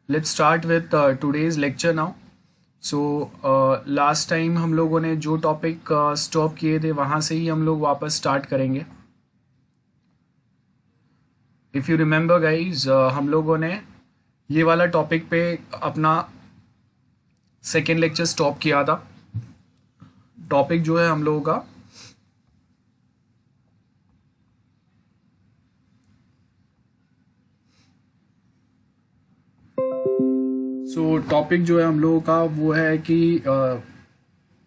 let's start with today's lecture now. So last time हम लोगों ने जो टॉपिक स्टॉप किए थे वहाँ से ही हम लोग वापस स्टार्ट करेंगे. इफ़ यू रिमेंबर गाइज, हम लोगों ने ये वाला टॉपिक पे अपना सेकेंड लेक्चर स्टॉप किया था. टॉपिक जो है हम लोगों का टॉपिक जो है हम लोगों का वो है कि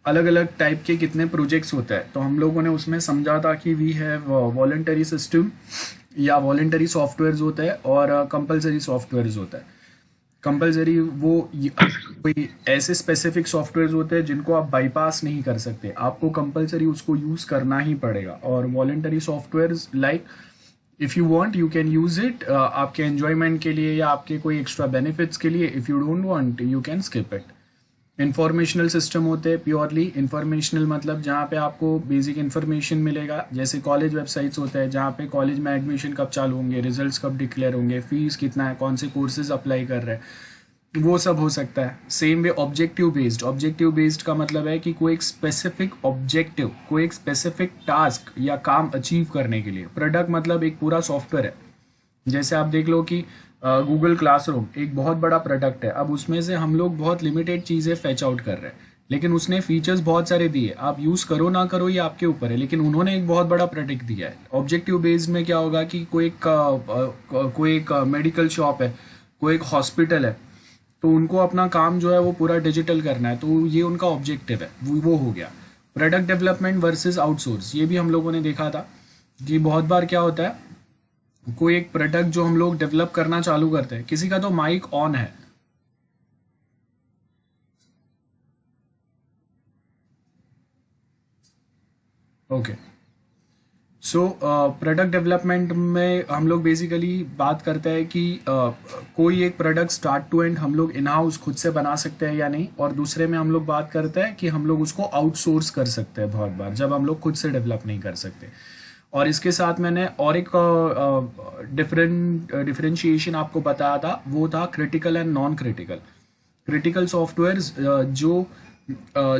अलग अलग टाइप के कितने प्रोजेक्ट्स होते हैं. तो हम लोगों ने उसमें समझा था कि वी हैव वॉलंटरी सिस्टम या वॉलंटरी सॉफ्टवेयर्स होते हैं और कंपलसरी सॉफ्टवेयर्स होता है. कंपलसरी वो कोई ऐसे स्पेसिफिक सॉफ्टवेयर्स होते हैं जिनको आप बाईपास नहीं कर सकते, आपको कंपलसरी उसको यूज़ करना ही पड़ेगा. और voluntary softwares like if you want you can use it आपके एन्जॉयमेंट के लिए या आपके कोई एक्स्ट्रा बेनिफिट्स के लिए. If you don't want you can skip it. Informational system होते हैं, प्योरली इंफॉर्मेशनल मतलब जहाँ पे आपको बेसिक इन्फॉर्मेशन मिलेगा. जैसे कॉलेज वेबसाइट्स होते हैं जहाँ पे कॉलेज में एडमिशन कब चालू होंगे, रिजल्ट्स कब डिक्लेयर होंगे, फीस कितना है, कौन से कोर्सेज अप्लाई कर रहे हैं, वो सब हो सकता है. सेम वे ऑब्जेक्टिव बेस्ड का मतलब है कि कोई एक स्पेसिफिक ऑब्जेक्टिव, कोई एक स्पेसिफिक टास्क या काम अचीव करने के लिए. प्रोडक्ट मतलब एक पूरा सॉफ्टवेयर है. जैसे आप देख लो कि गूगल क्लासरूम एक बहुत बड़ा प्रोडक्ट है. अब उसमें से हम लोग बहुत लिमिटेड चीज़ें फैच आउट कर रहे हैं, लेकिन उसने फीचर्स बहुत सारे दिए. आप यूज़ करो ना करो ये आपके ऊपर है, लेकिन उन्होंने एक बहुत बड़ा प्रोडक्ट दिया है. ऑब्जेक्टिव बेस्ड में क्या होगा कि कोई एक मेडिकल शॉप है, कोई एक हॉस्पिटल है, तो उनको अपना काम जो है वो पूरा डिजिटल करना है, तो ये उनका ऑब्जेक्टिव है, वो हो गया. प्रोडक्ट डेवलपमेंट वर्सेस आउटसोर्स, ये भी हम लोगों ने देखा था कि बहुत बार क्या होता है, कोई एक प्रोडक्ट जो हम लोग डेवलप करना चालू करते हैं. किसी का तो माइक ऑन है, ओके. सो प्रोडक्ट डेवलपमेंट में हम लोग बेसिकली बात करते हैं कि कोई एक प्रोडक्ट स्टार्ट टू एंड हम लोग इन हाउस खुद से बना सकते हैं या नहीं. और दूसरे में हम लोग बात करते हैं कि हम लोग उसको आउटसोर्स कर सकते हैं बहुत बार, जब हम लोग खुद से डेवलप नहीं कर सकते. और इसके साथ मैंने और एक डिफरेंशिएशन आपको बताया था, वो था critical and non critical. Critical softwares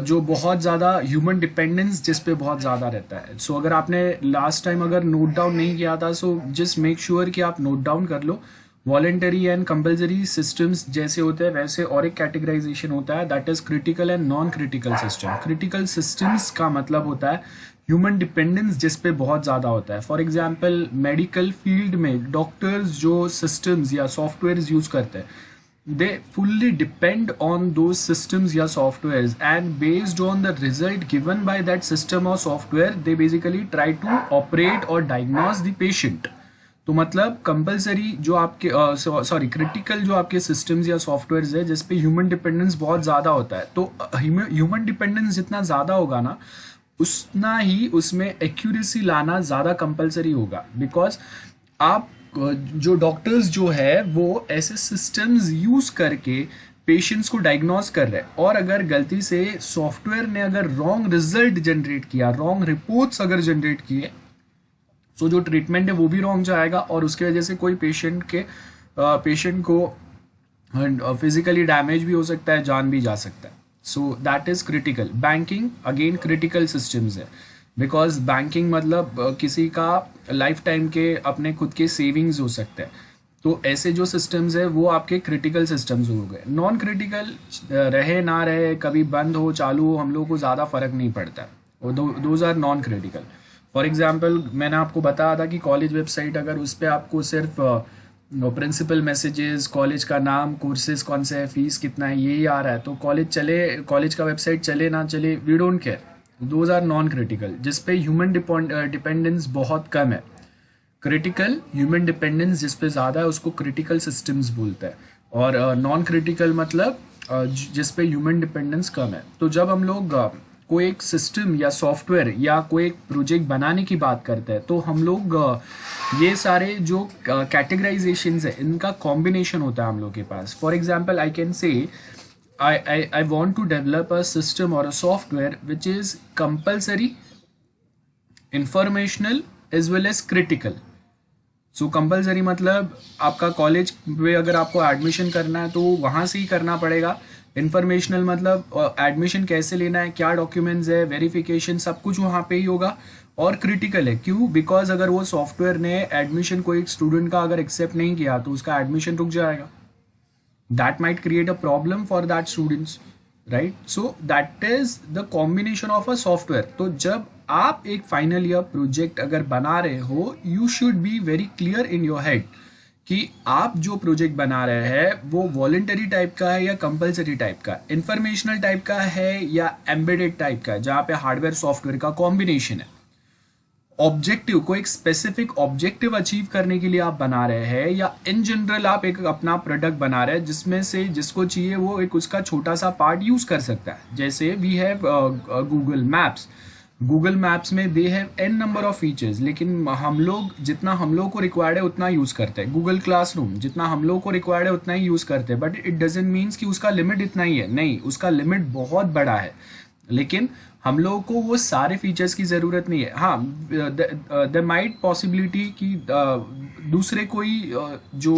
जो बहुत ज़्यादा ह्यूमन डिपेंडेंस जिस पे बहुत ज़्यादा रहता है. सो अगर आपने लास्ट टाइम अगर नोट डाउन नहीं किया था, सो जस्ट मेक श्योर कि आप नोट डाउन कर लो. वॉलेंटरी एंड कंपल्सरी सिस्टम्स जैसे होते हैं वैसे और एक कैटेगराइजेशन होता है, that is critical and non critical system. Critical systems का मतलब होता है ह्यूमन डिपेंडेंस जिस पे बहुत ज़्यादा होता है. फॉर एग्जाम्पल मेडिकल फील्ड में डॉक्टर्स जो सिस्टम्स या सॉफ्टवेयर यूज़ करते हैं, they fully depend on those systems या softwares, and based on the result given by that system or software they basically try to operate or diagnose the patient. तो मतलब compulsory जो आपके critical जो आपके systems या सॉफ्टवेयर है जिस पे ह्यूमन डिपेंडेंस बहुत ज़्यादा होता है, तो ह्यूमन डिपेंडेंस जितना ज़्यादा होगा ना उतना ही उसमें एक्यूरेसी लाना ज़्यादा कंपलसरी होगा. बिकॉज आप जो डॉक्टर्स जो है वो ऐसे सिस्टम्स यूज करके पेशेंट्स को डायग्नोज कर रहे हैं, और अगर गलती से सॉफ्टवेयर ने अगर रॉन्ग रिजल्ट जनरेट किया, रॉन्ग रिपोर्ट्स अगर जनरेट किए, तो जो ट्रीटमेंट है वो भी रॉन्ग जाएगा और उसकी वजह से कोई पेशेंट को फिजिकली डैमेज भी हो सकता है, जान भी जा सकता है. So that is critical. Banking again critical systems है, बिकॉज बैंकिंग मतलब किसी का लाइफ टाइम के अपने खुद के सेविंग्स हो सकते हैं. तो ऐसे जो सिस्टम्स है वो आपके क्रिटिकल सिस्टम्स हो गए. नॉन क्रिटिकल रहे ना रहे, कभी बंद हो चालू हो, हम लोगों को ज़्यादा फर्क नहीं पड़ता. Those are non critical. For example मैंने आपको बताया था कि कॉलेज वेबसाइट अगर उस पर आपको सिर्फ प्रिंसिपल मैसेजेस, कॉलेज का नाम, कोर्सेज कौन से है, फीस कितना है, यही आ रहा है, तो कॉलेज का वेबसाइट चले ना चले, we don't care. Those are non critical जिस पे ह्यूमन डिपेंडेंस बहुत कम है. क्रिटिकल ह्यूमन डिपेंडेंस जिस पे ज़्यादा है उसको क्रिटिकल सिस्टम्स बोलते हैं, और नॉन क्रिटिकल मतलब जिस पे ह्यूमन डिपेंडेंस कम है. तो जब हम लोग कोई एक सिस्टम या सॉफ्टवेयर या कोई एक प्रोजेक्ट बनाने की बात करते हैं, तो हम लोग ये सारे जो कैटेगराइजेशंस है इनका कॉम्बिनेशन होता है हम लोग के पास. For example I can say I want to develop a system or a software which is compulsory, informational as well as critical. So compulsory मतलब आपका कॉलेज में अगर आपको एडमिशन करना है तो वहाँ से ही करना पड़ेगा। इन्फॉर्मेशनल मतलब एडमिशन कैसे लेना है, क्या डॉक्यूमेंट्स है, वेरिफिकेशन सब कुछ वहाँ पे ही होगा। और क्रिटिकल है क्यों, बिकॉज अगर वो सॉफ्टवेयर ने एडमिशन कोई स्टूडेंट का अगर एक्सेप्ट नहीं किया तो उसका एडमिशन रुक जाएगा। that might create a problem for that students, right? So that is the combination of a software. तो जब आप एक फाइनल ईयर प्रोजेक्ट अगर बना रहे हो, you should be very clear in your head कि आप जो प्रोजेक्ट बना रहे हैं वो वॉलेंटरी टाइप का है या कंपलसरी टाइप का, इंफॉर्मेशनल टाइप का है या एम्बेडेड टाइप का है, जहाँ पे हार्डवेयर सॉफ्टवेयर का कॉम्बिनेशन है। ऑब्जेक्टिव को एक स्पेसिफिक ऑब्जेक्टिव अचीव करने के लिए आप बना रहे हैं, या इन जनरल आप एक अपना प्रोडक्ट बना रहे हैं जिसमें से जिसको चाहिए वो एक उसका छोटा सा पार्ट यूज कर सकता है। जैसे we have Google maps. Google maps में they have an number of features, लेकिन हम लोग जितना हम लोग को रिक्वायर्ड है उतना यूज करते हैं। गूगल क्लासरूम जितना हम लोग को रिक्वायर्ड है उतना ही यूज करते हैं, बट इट डजंट मीन्स कि उसका लिमिट इतना ही है, नहीं, उसका लिमिट बहुत बड़ा है। लेकिन हम लोगों को वो सारे फीचर्स की ज़रूरत नहीं है। हाँ, द माइट पॉसिबिलिटी कि दूसरे कोई जो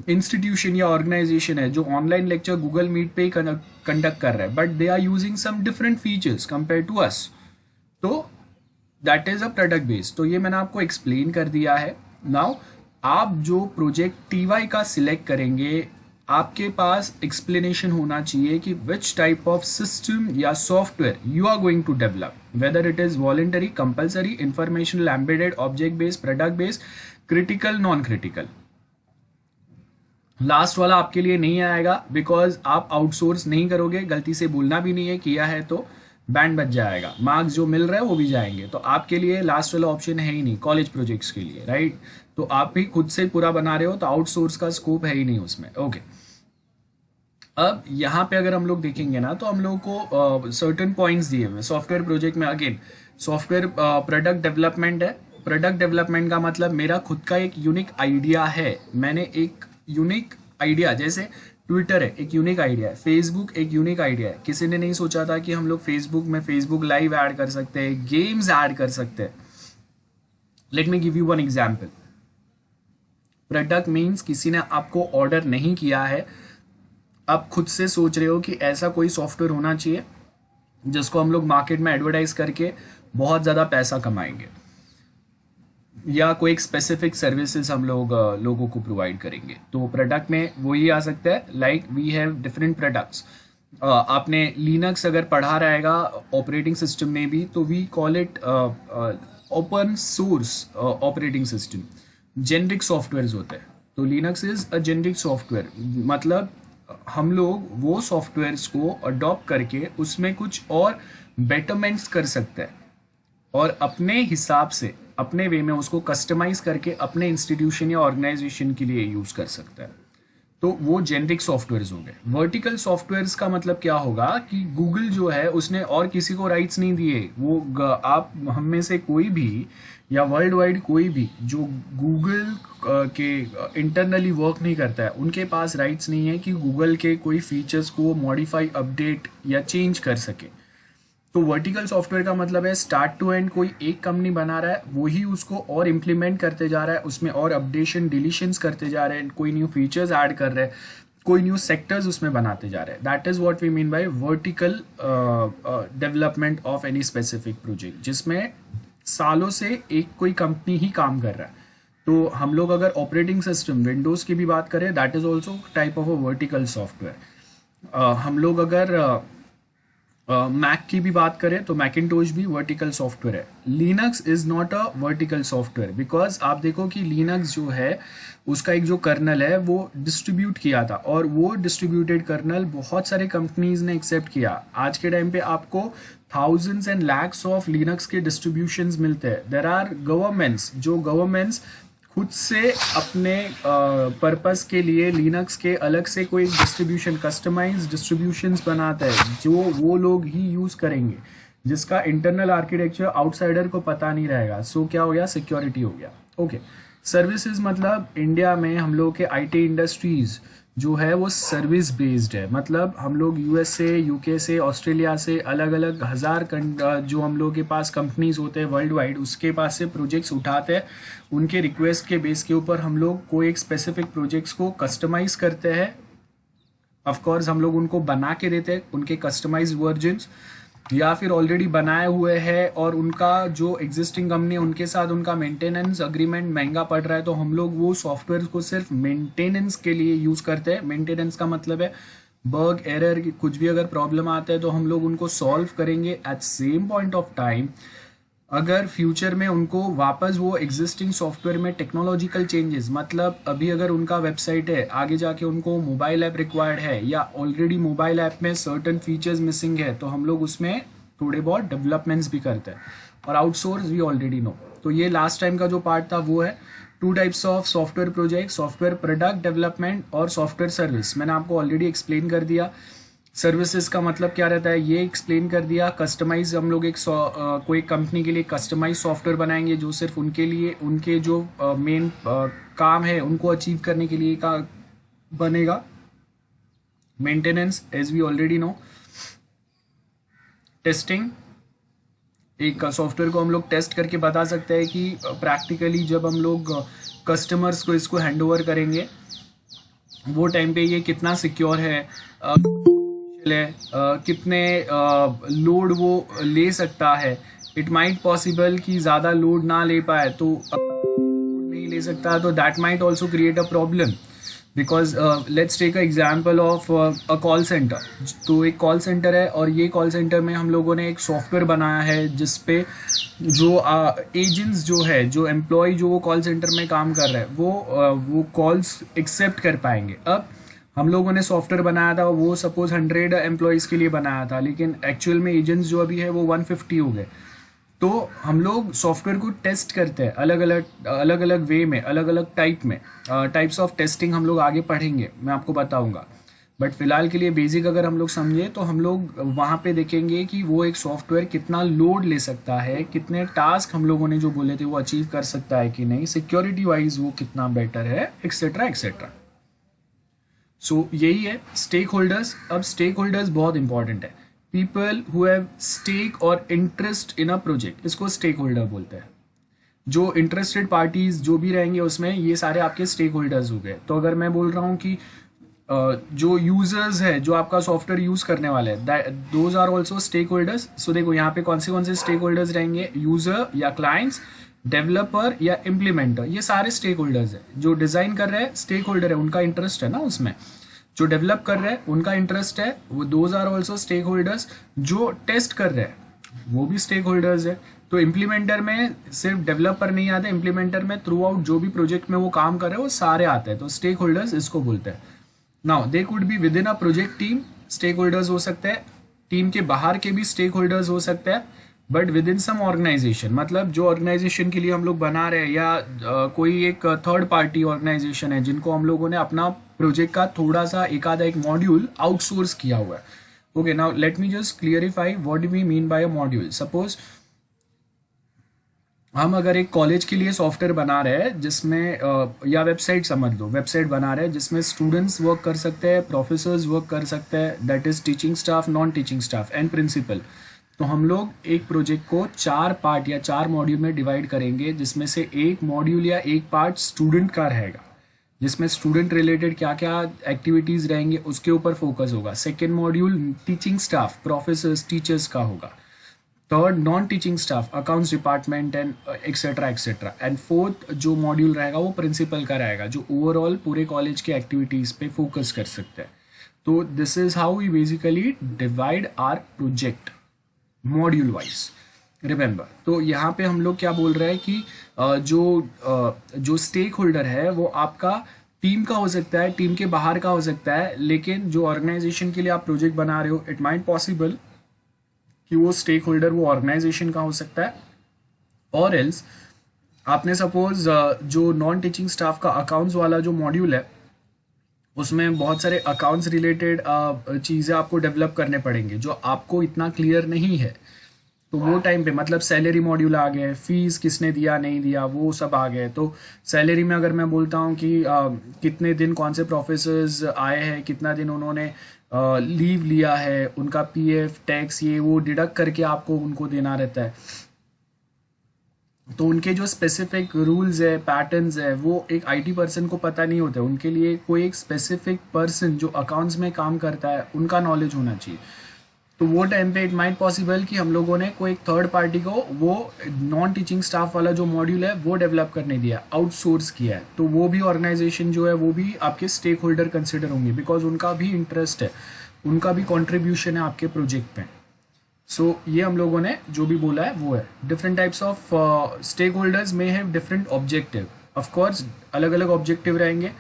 इंस्टीट्यूशन या ऑर्गेनाइजेशन है जो ऑनलाइन लेक्चर गूगल मीट पे ही कंडक्ट कर रहा है, but they are using some different features compare to us, तो that is a product based. तो ये मैंने आपको एक्सप्लेन कर दिया है। नाउ आप जो प्रोजेक्ट टीवाई का सिलेक्ट करेंगे, आपके पास एक्सप्लेनेशन होना चाहिए कि विच टाइप ऑफ सिस्टम या software you are going to develop, whether it is voluntary, compulsory, informational, embedded, object based, product based, critical, non critical. Last वाला आपके लिए नहीं आएगा बिकॉज आप आउटसोर्स नहीं करोगे, गलती से बोलना भी नहीं है, किया है तो बैंड बच जाएगा, मार्क्स जो मिल रहे हैं वो भी जाएंगे। तो आपके लिए लास्ट वाला ऑप्शन है ही नहीं कॉलेज प्रोजेक्ट्स के लिए, राइट? तो आप भी खुद से पूरा बना रहे हो तो आउटसोर्स का स्कोप है ही नहीं उसमें। ओके, अब यहाँ पे अगर हम लोग देखेंगे ना तो हम लोग को सर्टेन पॉइंट्स दिए हुए सॉफ्टवेयर प्रोजेक्ट में। अगेन सॉफ्टवेयर प्रोडक्ट डेवलपमेंट है। प्रोडक्ट डेवलपमेंट का मतलब मेरा खुद का एक यूनिक आइडिया है, मैंने एक यूनिक आइडिया, जैसे ट्विटर है एक यूनिक आइडिया है, फेसबुक एक यूनिक आइडिया है। किसी ने नहीं सोचा था कि हम लोग फेसबुक में फेसबुक लाइव ऐड कर सकते हैं, गेम्स ऐड कर सकते हैं। Let me give you one example. Product means किसी ने आपको ऑर्डर नहीं किया है, आप खुद से सोच रहे हो कि ऐसा कोई सॉफ्टवेयर होना चाहिए जिसको हम लोग मार्केट में एडवर्टाइज करके बहुत ज़्यादा पैसा कमाएंगे, या कोई एक स्पेसिफिक सर्विसेज हम लोग लोगों को प्रोवाइड करेंगे। तो प्रोडक्ट में वो ही आ सकता है, like we have different products. आपने लिनक्स अगर पढ़ा रहेगा ऑपरेटिंग सिस्टम में भी, तो we call it open source operating system. Generic software होते हैं, तो Linux is a generic software, मतलब हम लोग वो सॉफ्टवेयर्स को अडॉप्ट करके उसमें कुछ और बेटरमेंट्स कर सकते हैं और अपने हिसाब से अपने वे में उसको कस्टमाइज करके अपने इंस्टीट्यूशन या ऑर्गेनाइजेशन के लिए यूज कर सकता है। तो वो जेनरिक सॉफ्टवेयर्स हो गए। वर्टिकल सॉफ्टवेयर्स का मतलब क्या होगा कि गूगल जो है उसने और किसी को राइट्स नहीं दिए, वो आप हम में से कोई भी या वर्ल्ड वाइड कोई भी जो गूगल के इंटरनली वर्क नहीं करता है, उनके पास राइट्स नहीं है कि गूगल के कोई फीचर्स को मॉडिफाई, अपडेट या चेंज कर सके। तो वर्टिकल सॉफ्टवेयर का मतलब है स्टार्ट टू एंड कोई एक कंपनी बना रहा है, वही उसको और इम्प्लीमेंट करते जा रहा है, उसमें और अपडेशन डिलीशंस करते जा रहे हैं, कोई न्यू फीचर्स ऐड कर रहे हैं, कोई न्यू सेक्टर्स उसमें बनाते जा रहे हैं। That is what we mean by vertical development of any specific project, जिसमें सालों से एक कोई कंपनी ही काम कर रहा है। तो हम लोग अगर ऑपरेटिंग सिस्टम विंडोज़ की भी बात करें, that is also type of a vertical software. हम लोग अगर मैक की भी बात करें तो मैकिंटोश भी वर्टिकल सॉफ्टवेयर है। Linux is not a vertical software, because आप देखो कि लिनक्स जो है उसका एक जो कर्नल है वो डिस्ट्रीब्यूट किया था, और वो डिस्ट्रीब्यूटेड कर्नल बहुत सारे कंपनीज ने एक्सेप्ट किया। आज के टाइम पे आपको thousands and lakhs of Linux के डिस्ट्रीब्यूशंस मिलते हैं। देर आर गवर्नमेंट्स, जो गवर्नमेंट्स खुद से अपने पर्पस के लिए लिनक्स के अलग से कोई डिस्ट्रीब्यूशन, कस्टमाइज डिस्ट्रीब्यूशंस बनाता है जो वो लोग ही यूज करेंगे, जिसका इंटरनल आर्किटेक्चर आउटसाइडर को पता नहीं रहेगा। सो क्या हो गया, सिक्योरिटी हो गया। ओके, सर्विसेज मतलब इंडिया में हम लोग के आईटी इंडस्ट्रीज जो है वो सर्विस बेस्ड है। मतलब हम लोग यूएस से, यूके से, ऑस्ट्रेलिया से, अलग अलग जो हम लोग के पास कंपनीज होते हैं वर्ल्ड वाइड, उसके पास से प्रोजेक्ट्स उठाते हैं। उनके रिक्वेस्ट के बेस के ऊपर हम लोग कोई एक स्पेसिफिक प्रोजेक्ट्स को कस्टमाइज करते हैं। ऑफ कोर्स हम लोग उनको बना के देते हैं उनके कस्टमाइज वर्जन्स, या फिर ऑलरेडी बनाए हुए हैं और उनका जो एग्जिस्टिंग कंपनी उनके साथ उनका मेंटेनेंस अग्रीमेंट महंगा पड़ रहा है, तो हम लोग वो सॉफ्टवेयर को सिर्फ मेंटेनेंस के लिए यूज़ करते हैं। मेंटेनेंस का मतलब है बग एरर कुछ भी अगर प्रॉब्लम आता है तो हम लोग उनको सॉल्व करेंगे at same point of time. अगर फ्यूचर में उनको वापस वो एग्जिस्टिंग सॉफ्टवेयर में टेक्नोलॉजिकल चेंजेस, मतलब अभी अगर उनका वेबसाइट है, आगे जाके उनको मोबाइल ऐप रिक्वायर्ड है या ऑलरेडी मोबाइल ऐप में सर्टन फीचर्स मिसिंग है, तो हम लोग उसमें थोड़े बहुत डेवलपमेंट्स भी करते हैं। और आउटसोर्स वी ऑलरेडी नो। तो ये लास्ट टाइम का जो पार्ट था वो है 2 types of software project, software product development और सॉफ्टवेयर सर्विस। मैंने आपको ऑलरेडी एक्सप्लेन कर दिया। सर्विसेज का मतलब क्या रहता है ये एक्सप्लेन कर दिया। कस्टमाइज हम लोग कोई कंपनी के लिए कस्टमाइज सॉफ्टवेयर बनाएंगे जो सिर्फ उनके लिए, उनके जो मेन काम है उनको अचीव करने के लिए का बनेगा। Maintenance as we already know. Testing, एक सॉफ्टवेयर को हम लोग टेस्ट करके बता सकते हैं कि प्रैक्टिकली जब हम लोग कस्टमर्स को इसको हैंड ओवर करेंगे वो टाइम पे ये कितना सिक्योर है, कितने लोड वो ले सकता है। इट माइट पॉसिबल कि ज़्यादा लोड ना ले पाए, तो नहीं ले सकता, तो that might also create a problem. Because let's take a example of a call centre. तो एक कॉल सेंटर है और ये कॉल सेंटर में हम लोगों ने एक सॉफ्टवेयर बनाया है जिसपे जो एजेंट्स जो है, जो एम्प्लॉय जो वो कॉल सेंटर में काम कर रहे हैं वो कॉल्स एक्सेप्ट कर पाएंगे। अब हम लोगों ने सॉफ्टवेयर बनाया था वो सपोज 100 एम्प्लॉयज़ के लिए बनाया था, लेकिन एक्चुअल में एजेंट्स जो अभी है वो 150 हो गए। तो हम लोग सॉफ्टवेयर को टेस्ट करते हैं अलग अलग वे में, अलग अलग टाइप्स ऑफ टेस्टिंग हम लोग आगे पढ़ेंगे, मैं आपको बताऊंगा। बट फिलहाल के लिए बेसिक अगर हम लोग समझे तो हम लोग वहाँ पे देखेंगे कि वो एक सॉफ्टवेयर कितना लोड ले सकता है, कितने टास्क हम लोगों ने जो बोले थे वो अचीव कर सकता है कि नहीं, सिक्योरिटी वाइज वो कितना बेटर है, एक्सेट्रा एक्सेट्रा। सो यही है स्टेक होल्डर्स। अब स्टेक होल्डर्स बहुत इंपॉर्टेंट है। पीपल हु हैव स्टेक और इंटरेस्ट इन अ प्रोजेक्ट, इसको स्टेक होल्डर बोलते हैं। जो इंटरेस्टेड पार्टीज जो भी रहेंगे उसमें, ये सारे आपके स्टेक होल्डर्स हो गए। तो अगर मैं बोल रहा हूँ कि जो यूजर्स है जो आपका सॉफ्टवेयर यूज करने वाले हैं, those are also stake holders. So देखो यहाँ पे कौन से स्टेक होल्डर्स रहेंगे, यूजर या क्लाइंट्स, डेवलपर या इम्प्लीमेंटर, ये सारे स्टेक होल्डर्स है। जो डिजाइन कर रहे हैं स्टेक होल्डर है, उनका इंटरेस्ट है ना उसमें। जो डेवलप कर रहे हैं उनका इंटरेस्ट है, वो those are also stake holders. जो टेस्ट कर रहे हैं वो भी स्टेक होल्डर्स है। तो इम्प्लीमेंटर में सिर्फ डेवलपर नहीं आते, इम्प्लीमेंटर में थ्रू आउट जो भी प्रोजेक्ट में वो काम कर रहे हैं वो सारे आते हैं। तो स्टेक होल्डर्स इसको बोलते हैं। Now they could be within a project team, stake holders हो सकते हैं। टीम के बाहर के भी स्टेक होल्डर्स हो सकते हैं, but within some organisation, मतलब जो ऑर्गेनाइजेशन के लिए हम लोग बना रहे हैं या कोई एक थर्ड पार्टी ऑर्गेनाइजेशन है जिनको हम लोगों ने अपना प्रोजेक्ट का थोड़ा सा एक आधा एक मॉड्यूल आउटसोर्स किया हुआ है। Okay, now let me just clarify what do we mean by a module. Suppose हम अगर एक कॉलेज के लिए सॉफ्टवेयर बना रहे हैं जिसमें या वेबसाइट समझ लो, वेबसाइट बना रहे हैं जिसमें स्टूडेंट्स वर्क कर सकते हैं, प्रोफेसर्स वर्क कर सकते हैं, that is teaching staff, non teaching staff and principal. तो हम लोग एक प्रोजेक्ट को 4 पार्ट या 4 मॉड्यूल में डिवाइड करेंगे, जिसमें से एक मॉड्यूल या एक पार्ट स्टूडेंट का रहेगा, जिसमें स्टूडेंट रिलेटेड क्या क्या एक्टिविटीज़ रहेंगे उसके ऊपर फोकस होगा। Second module teaching staff, professors, teachers का होगा। Third non teaching staff, accounts department and etcetera etcetera. And fourth जो मॉड्यूल रहेगा वो प्रिंसिपल का रहेगा, जो ओवरऑल पूरे कॉलेज के एक्टिविटीज़ पे फोकस कर सकते हैं। तो this is how we basically divide our project module wise, remember. तो यहाँ पे हम लोग क्या बोल रहे हैं कि जो स्टेक होल्डर है वो आपका टीम का हो सकता है, टीम के बाहर का हो सकता है, लेकिन जो ऑर्गेनाइजेशन के लिए आप प्रोजेक्ट बना रहे हो, इट माइट पॉसिबल कि वो स्टेक होल्डर वो ऑर्गेनाइजेशन का हो सकता है। और एल्स आपने सपोज जो नॉन टीचिंग स्टाफ का अकाउंट्स वाला जो मॉड्यूल है उसमें बहुत सारे अकाउंट्स रिलेटेड चीज़ें आपको डेवलप करने पड़ेंगे जो आपको इतना क्लियर नहीं है। तो वो टाइम पे मतलब सैलरी मॉड्यूल आ गए, फीस किसने दिया नहीं दिया वो सब आ गए। तो सैलरी में अगर मैं बोलता हूँ कि कितने दिन कौन से प्रोफेसर्स आए हैं, कितना दिन उन्होंने लीव लिया है, उनका पीएफ टैक्स ये वो डिडक्ट करके आपको उनको देना रहता है। तो उनके जो स्पेसिफिक रूल्स है, पैटर्न्स है, वो एक आईटी पर्सन को पता नहीं होता। उनके लिए कोई एक स्पेसिफिक पर्सन जो अकाउंट्स में काम करता है उनका नॉलेज होना चाहिए। तो वो टाइम पे इट माइट पॉसिबल कि हम लोगों ने कोई एक थर्ड पार्टी को वो नॉन टीचिंग स्टाफ वाला जो मॉड्यूल है वो डेवलप करने दिया, आउटसोर्स किया है। तो वो भी ऑर्गेनाइजेशन जो है वो भी आपके स्टेक होल्डर कंसिडर होंगे, बिकॉज उनका भी इंटरेस्ट है, उनका भी कॉन्ट्रीब्यूशन है आपके प्रोजेक्ट पे। सो ये हम लोगों ने जो भी बोला है वो है। Different types of stake holders में हैव डिफरेंट ऑब्जेक्टिव। ऑफकोर्स अलग अलग ऑब्जेक्टिव रहेंगे।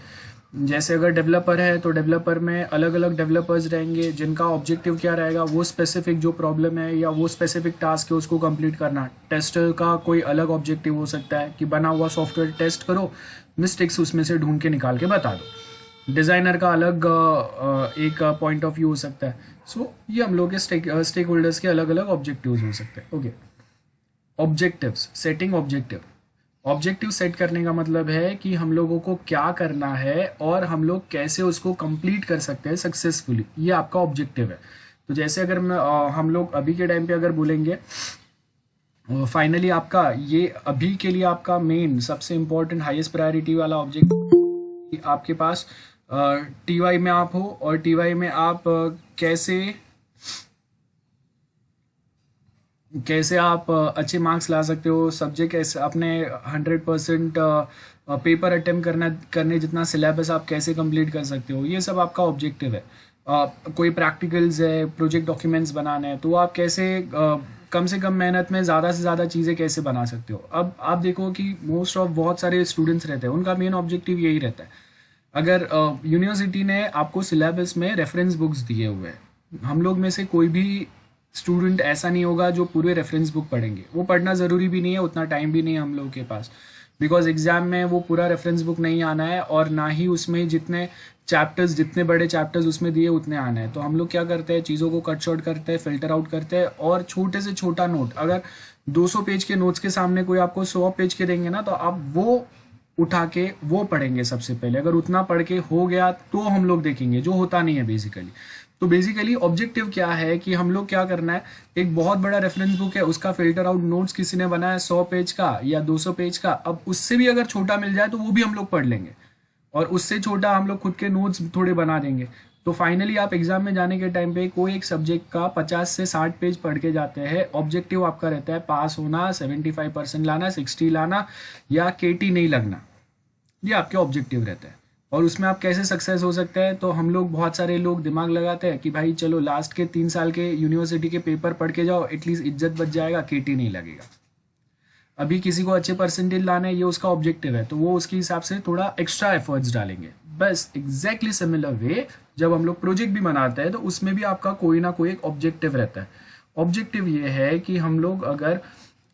जैसे अगर डेवलपर है तो डेवलपर में अलग अलग डेवलपर्स रहेंगे जिनका ऑब्जेक्टिव क्या रहेगा, वो स्पेसिफिक जो प्रॉब्लम है या वो स्पेसिफिक टास्क है उसको कंप्लीट करना। टेस्टर का कोई अलग ऑब्जेक्टिव हो सकता है कि बना हुआ सॉफ्टवेयर टेस्ट करो, मिस्टेक्स उसमें से ढूंढ के निकाल के बता दो। डिज़ाइनर का अलग एक पॉइंट ऑफ व्यू हो सकता है। सो ये हम लोग के स्टेक होल्डर्स के अलग अलग ऑब्जेक्टिव्स हो सकते हैं। Okay, objectives, setting objective. Objective set करने का मतलब है कि हम लोगों को क्या करना है और हम लोग कैसे उसको कंप्लीट कर सकते हैं सक्सेसफुली, ये आपका ऑब्जेक्टिव है। तो जैसे अगर हम लोग अभी के टाइम पे अगर बोलेंगे फाइनली आपका ये अभी के लिए आपका मेन सबसे इम्पोर्टेंट हाईएस्ट प्रायोरिटी वाला ऑब्जेक्ट आपके पास टीवाई में आप हो, और टीवाई में आप कैसे आप अच्छे मार्क्स ला सकते हो, सब्जेक्ट कैसे अपने 100% पेपर अटेम्प्ट करने जितना सिलेबस आप कैसे कंप्लीट कर सकते हो, ये सब आपका ऑब्जेक्टिव है। कोई प्रैक्टिकल्स है, प्रोजेक्ट डॉक्यूमेंट्स बनाने हैं, तो आप कैसे कम से कम मेहनत में ज़्यादा से ज़्यादा चीज़ें कैसे बना सकते हो। अब आप देखो कि मोस्ट ऑफ बहुत सारे स्टूडेंट्स रहते हैं, उनका मेन ऑब्जेक्टिव यही रहता है। अगर यूनिवर्सिटी ने आपको सिलेबस में रेफरेंस बुक्स दिए हुए हैं, हम लोग में से कोई भी स्टूडेंट ऐसा नहीं होगा जो पूरे रेफरेंस बुक पढ़ेंगे। वो पढ़ना ज़रूरी भी नहीं है, उतना टाइम भी नहीं है हम लोगों के पास, बिकॉज एग्जाम में वो पूरा रेफरेंस बुक नहीं आना है, और ना ही उसमें जितने बड़े चैप्टर्स उसमें दिए उतने आने हैं। तो हम लोग क्या करते हैं, चीज़ों को कट शॉर्ट करते हैं, फिल्टर आउट करते हैं, और छोटे से छोटा नोट, अगर 200 पेज के नोट्स के सामने कोई आपको 100 पेज के देंगे ना, तो आप वो उठा के वो पढ़ेंगे सबसे पहले। अगर उतना पढ़ के हो गया तो हम लोग देखेंगे, जो होता नहीं है बेसिकली। तो बेसिकली ऑब्जेक्टिव क्या है कि हम लोग क्या करना है, एक बहुत बड़ा रेफरेंस बुक है, उसका फिल्टर आउट नोट्स किसी ने बनाया 100 पेज का या 200 पेज का, अब उससे भी अगर छोटा मिल जाए तो वो भी हम लोग पढ़ लेंगे, और उससे छोटा हम लोग खुद के नोट्स थोड़े बना देंगे। तो फाइनली आप एग्जाम में जाने के टाइम पे कोई एक सब्जेक्ट का 50 से 60 पेज पढ़ के जाते हैं। ऑब्जेक्टिव आपका रहता है पास होना, 75% लाना, 60 लाना, या केटी नहीं लगना, ये आपके ऑब्जेक्टिव रहता है। और उसमें आप कैसे सक्सेस हो सकते हैं, तो हम लोग बहुत सारे लोग दिमाग लगाते हैं कि भाई चलो लास्ट के 3 साल के यूनिवर्सिटी के पेपर पढ़ के जाओ, एटलीस्ट इज्जत बच जाएगा, केटी नहीं लगेगा। अभी किसी को अच्छे परसेंटेज लाने, ये उसका ऑब्जेक्टिव है, तो वो उसके हिसाब से थोड़ा एक्स्ट्रा एफर्ट्स डालेंगे। बस एग्जैक्टली सिमिलर वे जब हम लोग प्रोजेक्ट भी बनाते हैं तो उसमें भी आपका कोई ना कोई एक ऑब्जेक्टिव रहता है। ऑब्जेक्टिव ये है कि हम लोग अगर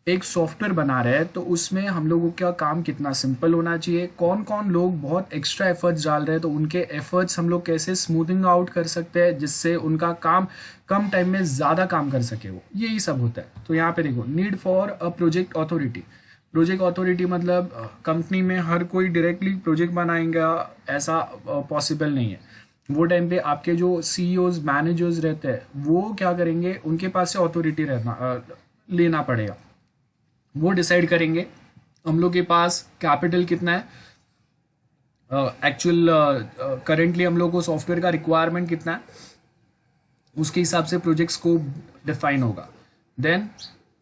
एक सॉफ्टवेयर बना रहे हैं तो उसमें हम लोगों का काम कितना सिंपल होना चाहिए, कौन कौन लोग बहुत एक्स्ट्रा एफर्ट्स डाल रहे हैं तो उनके एफर्ट्स हम लोग कैसे स्मूथिंग आउट कर सकते हैं जिससे उनका काम कम टाइम में ज़्यादा काम कर सके, वो यही सब होता है। तो यहाँ पे देखो, need for a project authority. Project authority मतलब कंपनी में हर कोई डायरेक्टली प्रोजेक्ट बनाएंगा ऐसा पॉसिबल नहीं है। वो टाइम पे आपके जो सीईओज मैनेजर्स रहते हैं वो क्या करेंगे, उनके पास से अथॉरिटी लेना पड़ेगा। वो डिसाइड करेंगे हम लोग के पास कैपिटल कितना है, एक्चुअल करेंटली हम लोग को सॉफ्टवेयर का रिक्वायरमेंट कितना है, उसके हिसाब से प्रोजेक्ट स्कोप डिफाइन होगा। देन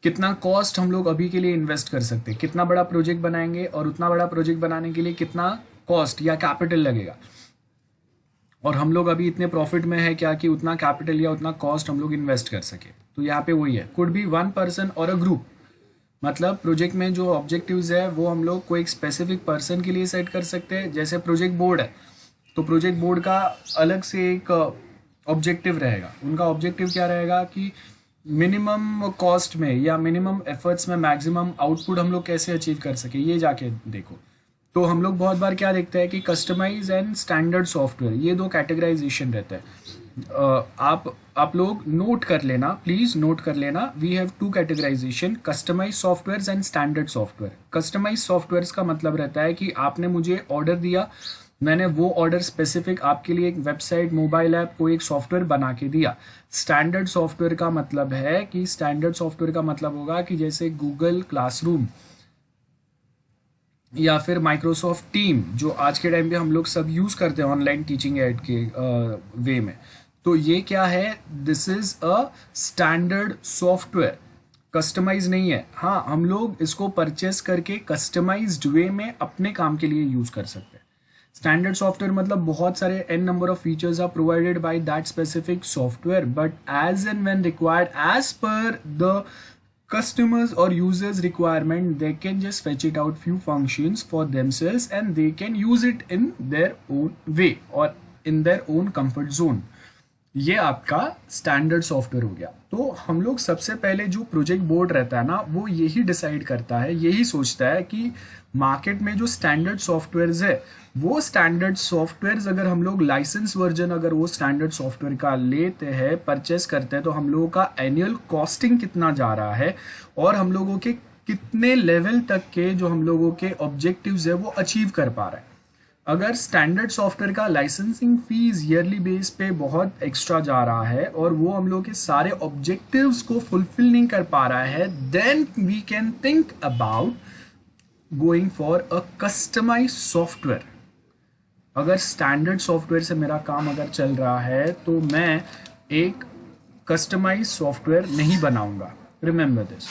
कितना कॉस्ट हम लोग अभी के लिए इन्वेस्ट कर सकते हैं, कितना बड़ा प्रोजेक्ट बनाएंगे और उतना बड़ा प्रोजेक्ट बनाने के लिए कितना कॉस्ट या कैपिटल लगेगा, और हम लोग अभी इतने प्रॉफिट में है क्या कि उतना कैपिटल या उतना कॉस्ट हम लोग इन्वेस्ट कर सके। तो यहाँ पे वही है, कुड बी 1 पर्सन और अ ग्रुप। मतलब प्रोजेक्ट में जो ऑब्जेक्टिव्स है वो हम लोग कोई एक स्पेसिफिक पर्सन के लिए सेट कर सकते हैं। जैसे प्रोजेक्ट बोर्ड है तो प्रोजेक्ट बोर्ड का अलग से एक ऑब्जेक्टिव रहेगा। उनका ऑब्जेक्टिव क्या रहेगा कि मिनिमम कॉस्ट में या मिनिमम एफर्ट्स में मैक्सिमम आउटपुट हम लोग कैसे अचीव कर सके, ये जाके देखो। तो हम लोग बहुत बार क्या देखते हैं कि कस्टमाइज एंड स्टैंडर्ड सॉफ्टवेयर, ये दो कैटेगराइजेशन रहते हैं। आप लोग नोट कर लेना, प्लीज नोट कर लेना, we have two categorisation, customise software and standard software. Customise software का मतलब रहता है कि आपने मुझे ऑर्डर दिया, मैंने वो ऑर्डर स्पेसिफिक आपके लिए एक वेबसाइट, मोबाइल ऐप, कोई एक सॉफ्टवेयर बना के दिया। स्टैंडर्ड सॉफ्टवेयर का मतलब है कि स्टैंडर्ड सॉफ्टवेयर का मतलब होगा कि जैसे गूगल क्लासरूम या फिर माइक्रोसॉफ्ट टीम, जो आज के टाइम पे हम लोग सब यूज करते हैं ऑनलाइन टीचिंग एड के वे में। तो ये क्या है, this is a standard software, customise नहीं है। हाँ, हम लोग इसको परचेस करके कस्टमाइज्ड वे में अपने काम के लिए यूज कर सकते हैं। स्टैंडर्ड सॉफ्टवेयर मतलब बहुत सारे n number of features are provided by that specific software, but as and when required as per the customers or users requirement, they can just fetch it out few functions for themselves and they can use it in their own way or in their own comfort zone। ये आपका standard software हो गया। तो हम लोग सबसे पहले जो प्रोजेक्ट बोर्ड रहता है ना, वो यही डिसाइड करता है, यही सोचता है कि मार्केट में जो स्टैंडर्ड सॉफ्टवेयर्स है, वो स्टैंडर्ड सॉफ्टवेयर्स अगर हम लोग लाइसेंस वर्जन अगर वो स्टैंडर्ड सॉफ्टवेयर का लेते हैं, परचेस करते हैं, तो हम लोगों का एनुअल कॉस्टिंग कितना जा रहा है और हम लोगों के कितने लेवल तक के जो हम लोगों के ऑब्जेक्टिव्स है वो अचीव कर पा रहा है। अगर स्टैंडर्ड सॉफ्टवेयर का लाइसेंसिंग फीस ईयरली बेस पे बहुत एक्स्ट्रा जा रहा है और वो हम लोग के सारे ऑब्जेक्टिव्स को फुलफिल नहीं कर पा रहा है, then we can think about going for a customise software. अगर स्टैंडर्ड सॉफ्टवेयर से मेरा काम अगर चल रहा है तो मैं एक कस्टमाइज सॉफ्टवेयर नहीं बनाऊंगा, रिमेंबर दिस।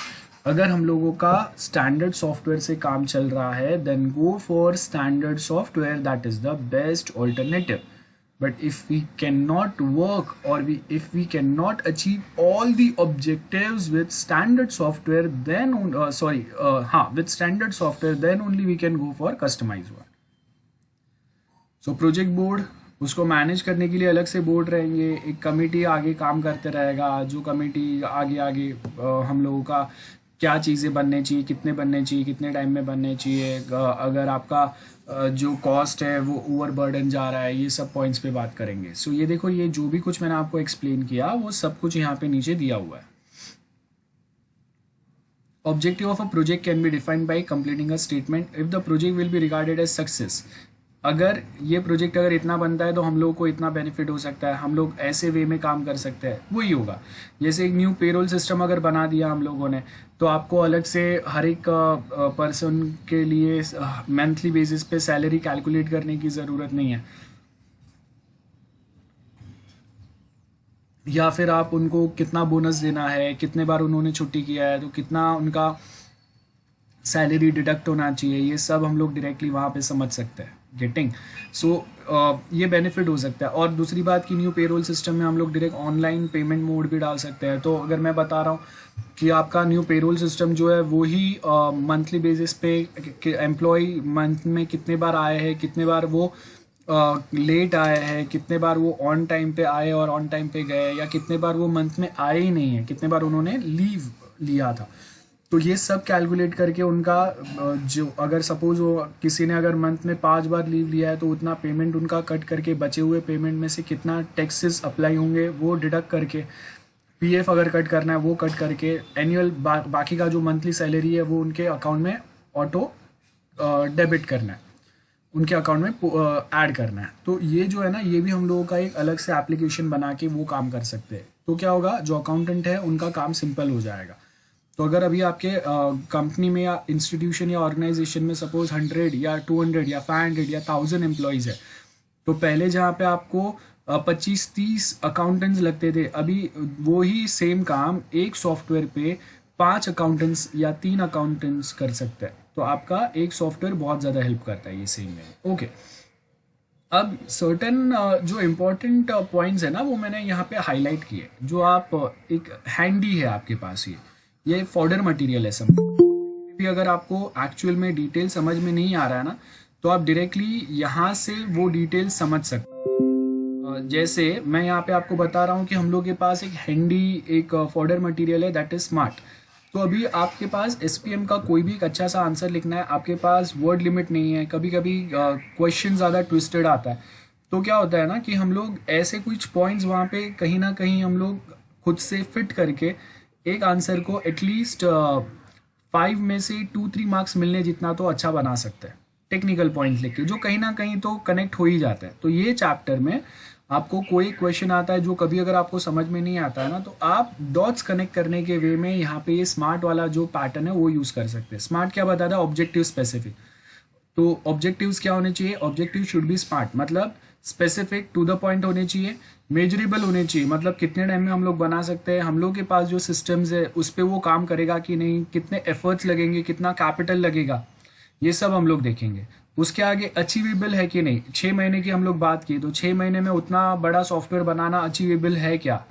अगर हम लोगों का स्टैंडर्ड सॉफ्टवेयर से काम चल रहा है, then go for standard software, that is the best alternative. But if we can not work और if we cannot achieve all the objectives with standard software, then with standard software, then only we can go for customized one। So project board, उसको manage करने के लिए अलग से board रहेंगे, एक committee आगे काम करते रहेगा, जो कमेटी आगे आगे हम लोगों का क्या चीज़ें बनने चाहिए, कितने बनने चाहिए, कितने टाइम में बनने चाहिए, अगर आपका जो कॉस्ट है वो ओवर बर्डन जा रहा है, ये सब पॉइंट्स पे बात करेंगे। सो ये देखो, ये जो भी कुछ मैंने आपको एक्सप्लेन किया वो सब कुछ यहाँ पे नीचे दिया हुआ है। Objective of a project can be defined by completing a statement if the project will be regarded as success। अगर ये प्रोजेक्ट अगर इतना बनता है तो हम लोग को इतना बेनिफिट हो सकता है, हम लोग ऐसे वे में काम कर सकते हैं, वही होगा। जैसे एक न्यू पेरोल सिस्टम अगर बना दिया हम लोगों ने, तो आपको अलग से हर एक पर्सन के लिए मंथली बेसिस पे सैलरी कैलकुलेट करने की ज़रूरत नहीं है, या फिर आप उनको कितना बोनस देना है, कितने बार उन्होंने छुट्टी किया है, तो कितना उनका सैलरी डिडक्ट होना चाहिए, ये सब हम लोग डायरेक्टली वहाँ पे समझ सकते हैं। गेटिंग सो ये बेनिफिट हो सकता है। और दूसरी बात कि न्यू पेरोल सिस्टम में हम लोग डायरेक्ट ऑनलाइन पेमेंट मोड भी डाल सकते हैं। तो अगर मैं बता रहा हूँ कि आपका न्यू पेरोल सिस्टम जो है वो ही मंथली बेसिस पे एम्प्लॉय मंथ में कितने बार आए हैं, कितने बार वो लेट आए हैं, कितने बार वो ऑन टाइम पे आए और ऑन टाइम पे गए, या कितने बार वो मंथ में आए ही नहीं है, कितने बार उन्होंने लीव लिया था, तो ये सब कैलकुलेट करके उनका जो अगर सपोज वो किसी ने अगर मंथ में 5 बार लीव लिया है तो उतना पेमेंट उनका कट करके बचे हुए पेमेंट में से कितना टैक्सेस अप्लाई होंगे वो डिडक्ट करके, पीएफ अगर कट करना है वो कट करके, एनुअल बाकी का जो मंथली सैलरी है वो उनके अकाउंट में ऑटो डेबिट करना है, उनके अकाउंट में ऐड करना है। तो ये जो है ना, ये भी हम लोगों का एक अलग से एप्लीकेशन बना के वो काम कर सकते हैं। तो क्या होगा, जो अकाउंटेंट है उनका काम सिंपल हो जाएगा। तो अगर अभी आपके कंपनी में या इंस्टीट्यूशन या ऑर्गेनाइजेशन में सपोज 100 या 200 या 500 या 1000 एम्प्लॉयज़ है, तो पहले जहाँ पे आपको 25-30 अकाउंटेंट्स लगते थे, अभी वो ही सेम काम एक सॉफ्टवेयर पे 5 अकाउंटेंट्स या 3 अकाउंटेंट्स कर सकते हैं। तो आपका एक सॉफ्टवेयर बहुत ज़्यादा हेल्प करता है ये सेम में। ओके, अब सर्टेन जो इम्पोर्टेंट पॉइंट्स है ना वो मैंने यहाँ पे हाईलाइट किए, जो आप एक हैंडी है आपके पास, ये फॉर्डर मटेरियल है सब भी। अगर आपको एक्चुअल में डिटेल समझ में नहीं आ रहा है ना, तो आप डायरेक्टली यहाँ से वो डिटेल समझ सकते। जैसे मैं यहाँ पे आपको बता रहा हूँ कि हम लोग के पास एक हैंडी एक फॉर्डर मटेरियल है, दैट इज स्मार्ट। तो अभी आपके पास एसपीएम का कोई भी एक अच्छा सा आंसर लिखना है, आपके पास वर्ड लिमिट नहीं है, कभी कभी क्वेश्चन ज़्यादा ट्विस्टेड आता है, तो क्या होता है ना कि हम लोग ऐसे कुछ पॉइंट्स वहाँ पे कहीं ना कहीं हम लोग खुद से फिट करके एक आंसर को एटलीस्ट 5 में से 2-3 मार्क्स मिलने जितना तो अच्छा बना सकते हैं, टेक्निकल पॉइंट लिख के जो कहीं ना कहीं तो कनेक्ट हो ही जाता है। तो ये चैप्टर में आपको कोई क्वेश्चन आता है जो कभी अगर आपको समझ में नहीं आता है ना, तो आप डॉट्स कनेक्ट करने के वे में यहाँ पे ये स्मार्ट वाला जो पैटर्न है वो यूज़ कर सकते हैं। स्मार्ट क्या बताता है? Objective specific. तो ऑब्जेक्टिव्स क्या होने चाहिए? ऑब्जेक्टिव शुड बी स्मार्ट, मतलब स्पेसिफिक, टू द पॉइंट होने चाहिए, मेजरेबल होने चाहिए, मतलब कितने टाइम में हम लोग बना सकते हैं, हम लोग के पास जो सिस्टम्स है उस पर वो काम करेगा कि नहीं, कितने एफर्ट्स लगेंगे, कितना कैपिटल लगेगा, ये सब हम लोग देखेंगे। उसके आगे अचीवेबल है कि नहीं। 6 महीने की हम लोग बात की, तो 6 महीने में उतना बड़ा सॉफ्टवेयर बनाना अचीवेबल है क्या,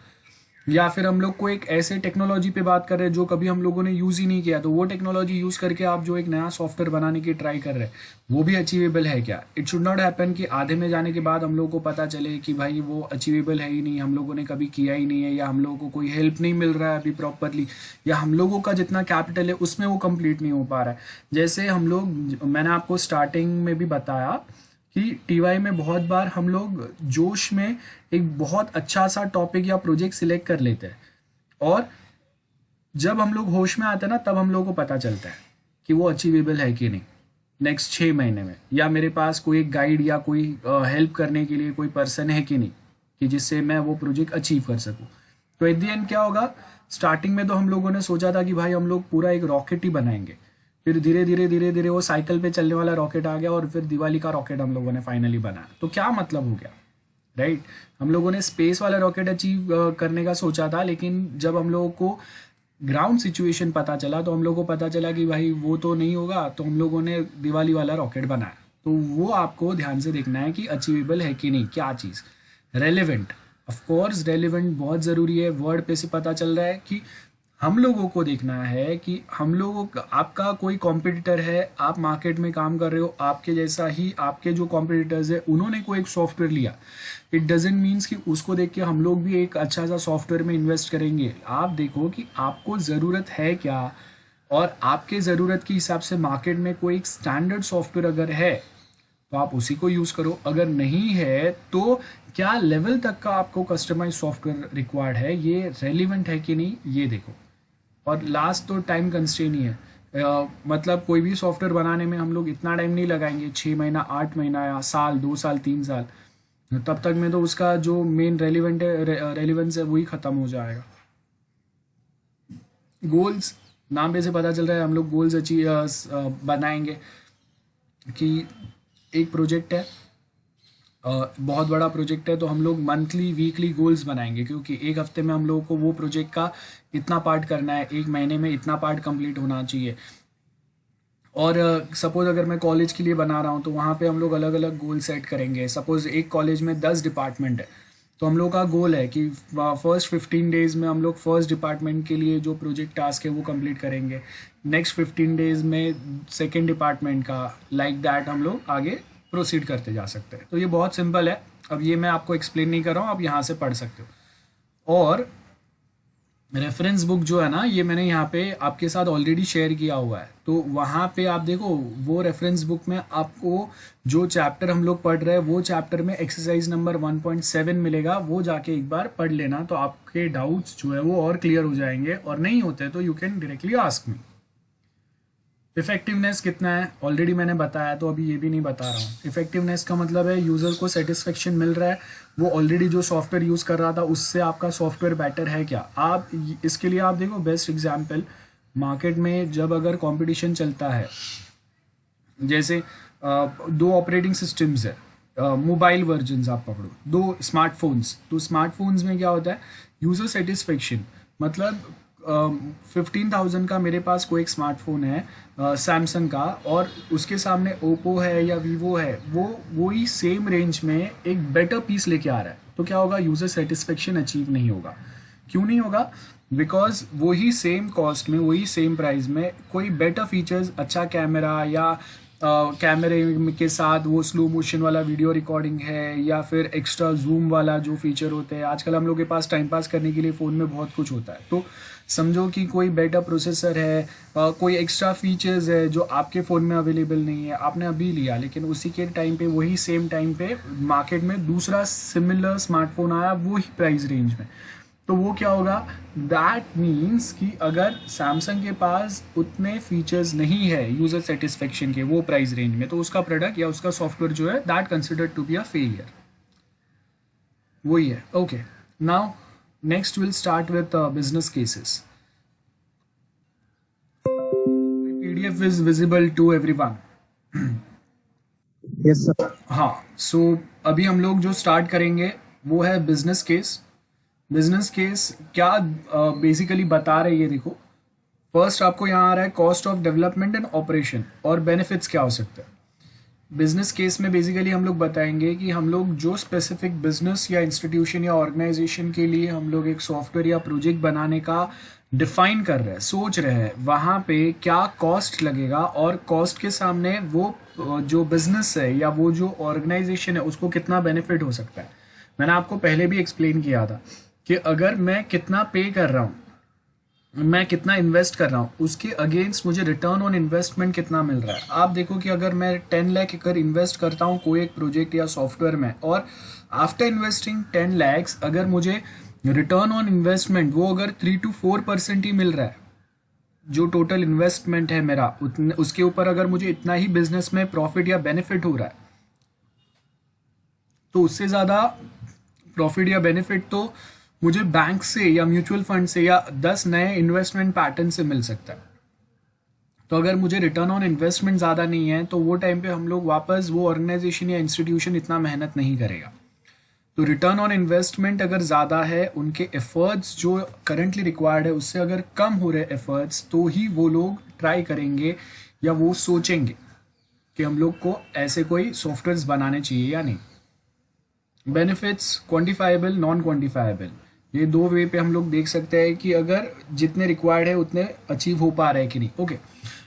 या फिर हम लोग को एक ऐसे टेक्नोलॉजी पे बात कर रहे हैं जो कभी हम लोगों ने यूज़ ही नहीं किया, तो वो टेक्नोलॉजी यूज़ करके आप जो एक नया सॉफ्टवेयर बनाने की ट्राई कर रहे हैं वो भी अचीवेबल है क्या। इट शुड नॉट हैपन कि आधे में जाने के बाद हम लोगों को पता चले कि भाई वो अचीवेबल है ही नहीं, हम लोगों ने कभी किया ही नहीं है, या हम लोगों को कोई हेल्प नहीं मिल रहा है अभी प्रॉपरली, या हम लोगों का जितना कैपिटल है उसमें वो कंप्लीट नहीं हो पा रहा है। जैसे हम लोग, मैंने आपको स्टार्टिंग में भी बताया कि टीवाई में बहुत बार हम लोग जोश में एक बहुत अच्छा सा टॉपिक या प्रोजेक्ट सिलेक्ट कर लेते हैं, और जब हम लोग होश में आते हैं ना तब हम लोगों को पता चलता है कि वो अचीवेबल है कि नहीं नेक्स्ट 6 महीने में, या मेरे पास कोई गाइड या कोई हेल्प करने के लिए कोई पर्सन है कि नहीं कि जिससे मैं वो प्रोजेक्ट अचीव कर सकूं। तो एट द एंड क्या होगा, स्टार्टिंग में तो हम लोगों ने सोचा था कि भाई हम लोग पूरा एक रॉकेट ही बनाएंगे, फिर धीरे धीरे धीरे धीरे वो साइकिल पे चलने वाला रॉकेट आ गया, और फिर दिवाली का रॉकेट हम लोगों ने फाइनली बनाया। तो क्या मतलब हो गया, राइट? हम लोगों ने स्पेस वाला रॉकेट अचीव करने का सोचा था, लेकिन जब हम लोगों को ग्राउंड सिचुएशन पता चला तो हम लोगों को पता चला कि भाई वो तो नहीं होगा, तो हम लोगों ने दिवाली वाला रॉकेट बनाया। तो वो आपको ध्यान से देखना है कि अचीवेबल है कि नहीं, क्या चीज़ रेलिवेंट। ऑफ कोर्स रेलिवेंट बहुत ज़रूरी है, वर्ड पे से पता चल रहा है कि हम लोगों को देखना है कि हम लोगों का, आपका कोई कॉम्पिटिटर है, आप मार्केट में काम कर रहे हो, आपके जैसा ही आपके जो कॉम्पिटिटर्स है उन्होंने कोई एक सॉफ्टवेयर लिया, इट डजेंट मीन्स कि उसको देख के हम लोग भी एक अच्छा सा सॉफ्टवेयर में इन्वेस्ट करेंगे। आप देखो कि आपको ज़रूरत है क्या, और आपके ज़रूरत के हिसाब से मार्केट में कोई एक स्टैंडर्ड सॉफ्टवेयर अगर है तो आप उसी को यूज़ करो, अगर नहीं है तो क्या लेवल तक का आपको कस्टमाइज सॉफ्टवेयर रिक्वायर्ड है, ये रेलिवेंट है कि नहीं, ये देखो। और लास्ट तो टाइम कंस्ट्रेन ही है, मतलब कोई भी सॉफ्टवेयर बनाने में हम लोग इतना टाइम नहीं लगाएंगे, 6 महीना 8 महीना या साल 2 साल 3 साल, तब तक में तो उसका जो मेन रेलिवेंस है वही ख़त्म हो जाएगा। गोल्स, नाम पे से पता चल रहा है हम लोग गोल्स बनाएंगे कि एक प्रोजेक्ट है, बहुत बड़ा प्रोजेक्ट है, तो हम लोग मंथली वीकली गोल्स बनाएंगे, क्योंकि एक हफ्ते में हम लोगों को वो प्रोजेक्ट का इतना पार्ट करना है, 1 महीने में इतना पार्ट कंप्लीट होना चाहिए। और सपोज अगर मैं कॉलेज के लिए बना रहा हूँ तो वहाँ पे हम लोग अलग अलग गोल सेट करेंगे। सपोज एक कॉलेज में 10 डिपार्टमेंट है, तो हम लोग का गोल है कि फर्स्ट 15 डेज़ में हम लोग फर्स्ट डिपार्टमेंट के लिए जो प्रोजेक्ट टास्क है वो कंप्लीट करेंगे, नेक्स्ट 15 डेज़ में सेकेंड डिपार्टमेंट का, लाइक दैट हम लोग आगे प्रोसीड करते जा सकते हैं। तो ये बहुत सिंपल है, अब ये मैं आपको एक्सप्लेन नहीं कर रहा हूँ, आप यहाँ से पढ़ सकते हो। और रेफरेंस बुक जो है ना, ये मैंने यहाँ पे आपके साथ ऑलरेडी शेयर किया हुआ है, तो वहाँ पे आप देखो वो रेफरेंस बुक में आपको जो चैप्टर हम लोग पढ़ रहे हैं वो चैप्टर में एक्सरसाइज नंबर 1.7 मिलेगा, वो जाके एक बार पढ़ लेना, तो आपके डाउट्स जो है वो और क्लियर हो जाएंगे, और नहीं होते तो you can directly ask me. Effectiveness कितना है ऑलरेडी मैंने बताया, तो अभी ये भी नहीं बता रहा हूँ। इफेक्टिवनेस का मतलब है यूज़र को सेटिस्फेक्शन मिल रहा है, वो ऑलरेडी जो सॉफ्टवेयर यूज़ कर रहा था उससे आपका सॉफ्टवेयर बेटर है क्या। आप इसके लिए आप देखो बेस्ट एग्जांपल, मार्केट में जब अगर कंपटीशन चलता है, जैसे 2 ऑपरेटिंग सिस्टम्स है, मोबाइल वर्जन्स आप पकड़ो, 2 स्मार्टफोन्स, तो स्मार्टफोन्स में क्या होता है, यूज़र सेटिस्फेक्शन, मतलब 15,000 का मेरे पास कोई एक स्मार्टफोन है सैमसंग का, और उसके सामने ओप्पो है या वीवो है, वो वही सेम रेंज में एक बेटर पीस लेके आ रहा है, तो क्या होगा, यूज़र सेटिस्फेक्शन अचीव नहीं होगा। क्यों नहीं होगा? बिकॉज वही सेम कॉस्ट में, वही सेम प्राइस में कोई बेटर फीचर्स, अच्छा कैमरा या कैमरे के साथ वो स्लो मोशन वाला वीडियो रिकॉर्डिंग है, या फिर एक्स्ट्रा जूम वाला जो फीचर होते हैं। आजकल हम लोग के पास टाइम पास करने के लिए फ़ोन में बहुत कुछ होता है। तो समझो कि कोई बेटर प्रोसेसर है, कोई एक्स्ट्रा फीचर्स है जो आपके फ़ोन में अवेलेबल नहीं है, आपने अभी लिया, लेकिन उसी के टाइम पे वही सेम टाइम पे मार्केट में दूसरा सिमिलर स्मार्टफोन आया वो ही प्राइस रेंज में। तो वो क्या होगा, दैट मीन्स कि अगर सैमसंग के पास उतने फीचर्स नहीं है यूज़र सेटिस्फेक्शन के वो प्राइस रेंज में, तो उसका प्रोडक्ट या उसका सॉफ्टवेयर जो है that considered to be a failure. वही है। Okay, now next will start with business cases. PDF is visible to everyone? Yes sir. हाँ, सो अभी हम लोग जो स्टार्ट करेंगे वो है बिजनेस केस। बिजनेस केस क्या बेसिकली बता रहे हैं, ये देखो। फर्स्ट आपको यहाँ आ रहा है cost of development and operation और बेनिफिट्स क्या हो सकते हैं। बिजनेस केस में बेसिकली हम लोग बताएंगे कि हम लोग जो स्पेसिफिक बिजनेस या इंस्टीट्यूशन या ऑर्गेनाइजेशन के लिए हम लोग एक सॉफ्टवेयर या प्रोजेक्ट बनाने का डिफाइन कर रहे हैं, सोच रहे हैं, वहाँ पे क्या कॉस्ट लगेगा, और कॉस्ट के सामने वो जो बिजनेस है या वो जो ऑर्गेनाइजेशन है उसको कितना बेनिफिट हो सकता है। मैंने आपको पहले भी एक्सप्लेन किया था कि अगर मैं कितना पे कर रहा हूँ, मैं कितना इन्वेस्ट कर रहा हूँ, उसके अगेंस्ट मुझे रिटर्न ऑन इन्वेस्टमेंट कितना मिल रहा है। आप देखो कि अगर मैं 10 लाख अगर इन्वेस्ट करता हूँ कोई एक प्रोजेक्ट या सॉफ्टवेयर में, और आफ्टर इन्वेस्टिंग 10 lakhs अगर मुझे रिटर्न ऑन इन्वेस्टमेंट वो अगर 3 to 4% ही मिल रहा है, जो टोटल इन्वेस्टमेंट है मेरा उतने उसके ऊपर अगर मुझे इतना ही बिजनेस में प्रॉफिट या बेनिफिट हो रहा है, तो उससे ज़्यादा प्रॉफिट या बेनिफिट तो मुझे बैंक से या म्यूचुअल फंड से या 10 नए इन्वेस्टमेंट पैटर्न से मिल सकता है। तो अगर मुझे रिटर्न ऑन इन्वेस्टमेंट ज़्यादा नहीं है, तो वो टाइम पे हम लोग वापस वो ऑर्गेनाइजेशन या इंस्टीट्यूशन इतना मेहनत नहीं करेगा। तो रिटर्न ऑन इन्वेस्टमेंट अगर ज़्यादा है, उनके एफर्ट्स जो करंटली रिक्वायर्ड है उससे अगर कम हो रहे एफर्ट्स, तो ही वो लोग ट्राई करेंगे या वो सोचेंगे कि हम लोग को ऐसे कोई सॉफ्टवेयर बनाने चाहिए या नहीं। बेनिफिट्स क्वांटिफाइबल, नॉन क्वांटिफाइबल, ये दो वे पे हम लोग देख सकते हैं कि अगर जितने रिक्वायर्ड है उतने अचीव हो पा रहे हैं कि नहीं। ओके,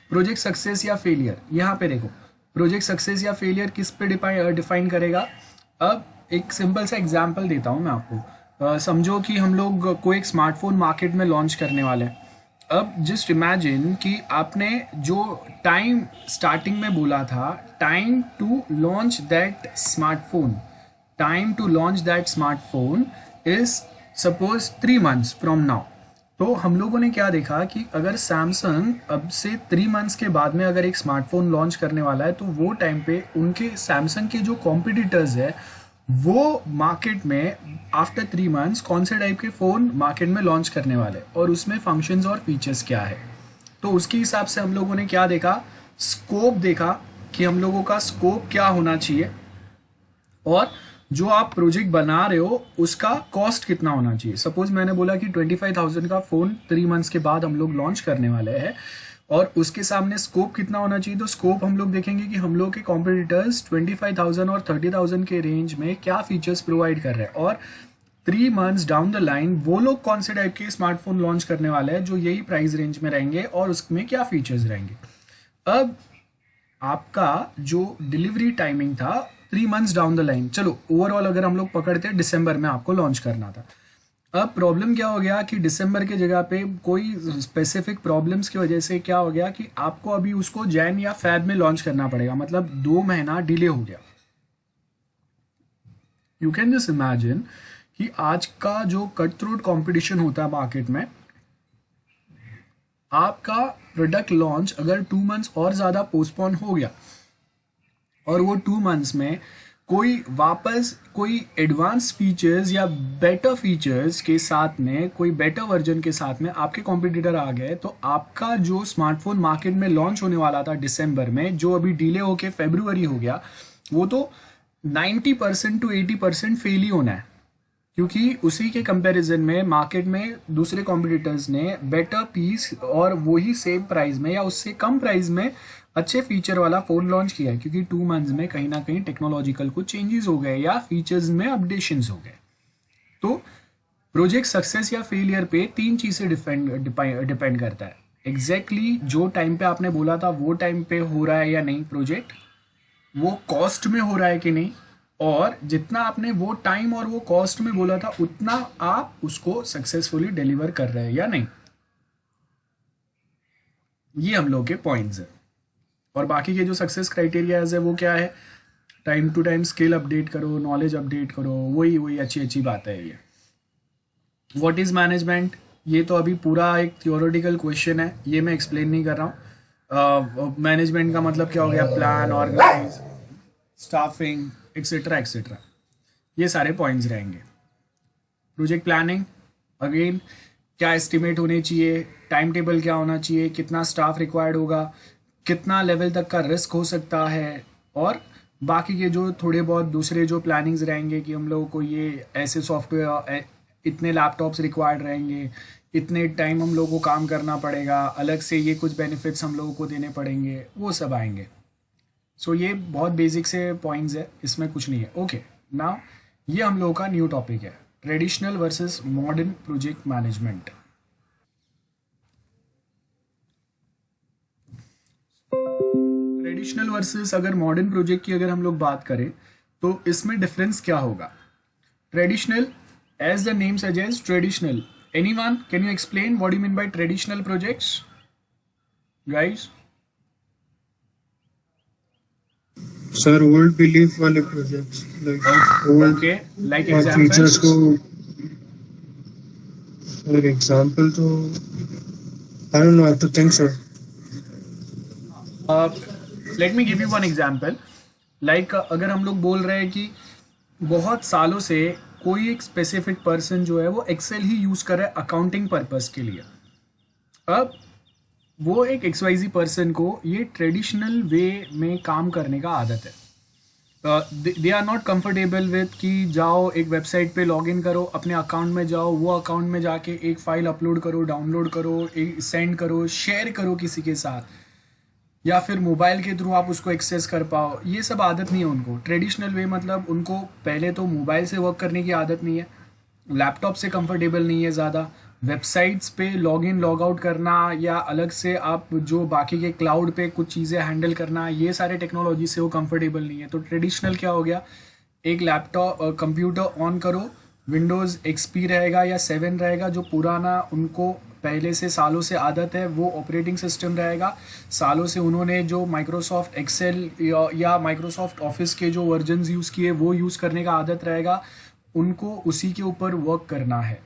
प्रोजेक्ट सक्सेस या फेलियर, यहाँ पे देखो प्रोजेक्ट सक्सेस या फेलियर किस पे डिफाइन करेगा। अब एक सिंपल सा एग्जांपल देता हूँ मैं आपको। समझो कि हम लोग कोई एक स्मार्टफोन मार्केट में लॉन्च करने वाले हैं। अब जस्ट इमेजिन कि आपने जो टाइम स्टार्टिंग में बोला था, time to launch that smartphone, time to launch that smartphone is suppose 3 months from now. तो हम लोगों ने क्या देखा कि अगर सैमसंग अब से 3 months के बाद में अगर एक स्मार्टफोन लॉन्च करने वाला है, तो वो टाइम पे उनके सैमसंग के जो कॉम्पिटिटर्स है वो मार्केट में आफ्टर 3 months कौन से टाइप के फ़ोन मार्केट में लॉन्च करने वाले, और उसमें फंक्शंस और फीचर्स क्या है। तो उसके हिसाब से हम लोगों ने क्या देखा, स्कोप देखा कि हम लोगों का स्कोप क्या होना चाहिए, और जो आप प्रोजेक्ट बना रहे हो उसका कॉस्ट कितना होना चाहिए। सपोज मैंने बोला कि 25,000 का फ़ोन 3 months के बाद हम लोग लॉन्च करने वाले हैं, और उसके सामने स्कोप कितना होना चाहिए। तो स्कोप हम लोग देखेंगे कि हम लोग के कॉम्पिटिटर्स 25,000 और 30,000 के रेंज में क्या फीचर्स प्रोवाइड कर रहे हैं, और 3 months डाउन द लाइन वो लोग कौन से टाइप के स्मार्टफोन लॉन्च करने वाले हैं जो यही प्राइस रेंज में रहेंगे, और उसमें क्या फीचर्स रहेंगे। अब आपका जो डिलीवरी टाइमिंग था 3 months डाउन द लाइन, चलो ओवरऑल अगर हम लोग पकड़ते हैं दिसंबर में आपको लॉन्च करना था। अब प्रॉब्लम क्या हो गया कि दिसंबर के जगह पे कोई स्पेसिफिक प्रॉब्लम्स की वजह से क्या हो गया कि आपको अभी उसको जैन या फेब में लॉन्च करना पड़ेगा, मतलब 2 महीना डिले हो गया। यू कैन जस्ट इमेजिन कि आज का जो कट थ्रोट कॉम्पिटिशन होता है मार्केट में, आपका प्रोडक्ट लॉन्च अगर 2 months और ज़्यादा पोस्टपोन हो गया, और वो 2 months में कोई वापस कोई एडवांस फीचर्स या बेटर फीचर्स के साथ में, कोई बेटर वर्जन के साथ में आपके कॉम्पिटिटर आ गए, तो आपका जो स्मार्टफोन मार्केट में लॉन्च होने वाला था दिसंबर में, जो अभी डिले होके फरवरी हो गया, वो तो 90% to 80% फेल ही होना है, क्योंकि उसी के कंपैरिजन में मार्केट में दूसरे कॉम्पिटिटर्स ने बेटर पीस और वही सेम प्राइस में या उससे कम प्राइस में अच्छे फीचर वाला फ़ोन लॉन्च किया है, क्योंकि 2 months में कहीं ना कहीं टेक्नोलॉजिकल कुछ चेंजेस हो गए या फीचर्स में अपडेशंस हो गए। तो प्रोजेक्ट सक्सेस या फेलियर पे 3 चीज़ें डिपेंड करता है। एग्जैक्टली जो टाइम पे आपने बोला था वो टाइम पे हो रहा है या नहीं प्रोजेक्ट, वो कॉस्ट में हो रहा है कि नहीं, और जितना आपने वो टाइम और वो कॉस्ट में बोला था उतना आप उसको सक्सेसफुली डिलीवर कर रहे हैं या नहीं। ये हम लोग के पॉइंट्स है। और बाकी के जो सक्सेस क्राइटेरियाज है वो क्या है, time to time skill update करो, नॉलेज अपडेट करो, वही वही अच्छी अच्छी बात है ये। व्हाट इज़ मैनेजमेंट, ये तो अभी पूरा एक थियोरेटिकल क्वेश्चन है, ये मैं एक्सप्लेन नहीं कर रहा हूँ। मैनेजमेंट का मतलब क्या हो गया, plan, organise, staffing, etcetera etcetera, ये सारे पॉइंट्स रहेंगे। प्रोजेक्ट प्लानिंग, अगेन क्या एस्टिमेट होने चाहिए, टाइम टेबल क्या होना चाहिए, कितना स्टाफ रिक्वायर्ड होगा, कितना लेवल तक का रिस्क हो सकता है, और बाकी के जो थोड़े बहुत दूसरे जो प्लानिंग्स रहेंगे कि हम लोगों को ये ऐसे सॉफ्टवेयर, इतने लैपटॉप्स रिक्वायर्ड रहेंगे, इतने टाइम हम लोगों को काम करना पड़ेगा, अलग से ये कुछ बेनिफिट्स हम लोगों को देने पड़ेंगे, वो सब आएंगे। सो ये बहुत बेसिक से पॉइंट्स है, इसमें कुछ नहीं है। ओके, नाउ ये हम लोगों का न्यू टॉपिक है, traditional versus modern project management. Traditional versus अगर मॉडर्न प्रोजेक्ट की अगर हम लोग बात करें तो इसमें डिफरेंस क्या होगा। Traditional, as the name suggests, traditional. Anyone, can you explain what you mean by traditional projects, guys? Sir old belief वाले projects, like old Okay, like features example. को। सर एग्जांपल तो I don't know, I have to think sir. Uh, let me give you one example. Like अगर हम लोग बोल रहे हैं कि बहुत सालों से कोई एक स्पेसिफिक पर्सन जो है वो एक्सेल ही यूज़ कर रहा है अकाउंटिंग पर्पस के लिए। अब वो एक XYZ पर्सन को ये ट्रेडिशनल वे में काम करने का आदत है। They are not comfortable with कि जाओ एक वेबसाइट पे लॉगिन करो, अपने अकाउंट में जाओ, वो अकाउंट में जाके एक फाइल अपलोड करो, डाउनलोड करो, सेंड करो, शेयर करो किसी के साथ, या फिर मोबाइल के थ्रू आप उसको एक्सेस कर पाओ। ये सब आदत नहीं है उनको। ट्रेडिशनल वे मतलब उनको पहले तो मोबाइल से वर्क करने की आदत नहीं है, लैपटॉप से कंफर्टेबल नहीं है ज़्यादा, वेबसाइट्स पे लॉग इन लॉग आउट करना या अलग से आप जो बाकी के क्लाउड पे कुछ चीज़ें हैंडल करना, ये सारे टेक्नोलॉजी से वो कंफर्टेबल नहीं है। तो ट्रेडिशनल क्या हो गया, एक लैपटॉप कंप्यूटर ऑन करो, विंडोज़ XP रहेगा या 7 रहेगा, जो पुराना उनको पहले से सालों से आदत है, वो ऑपरेटिंग सिस्टम रहेगा। सालों से उन्होंने जो माइक्रोसॉफ्ट एक्सेल या माइक्रोसॉफ्ट ऑफिस के जो वर्जन्स यूज़ किए वो यूज़ करने का आदत रहेगा, उनको उसी के ऊपर वर्क करना है।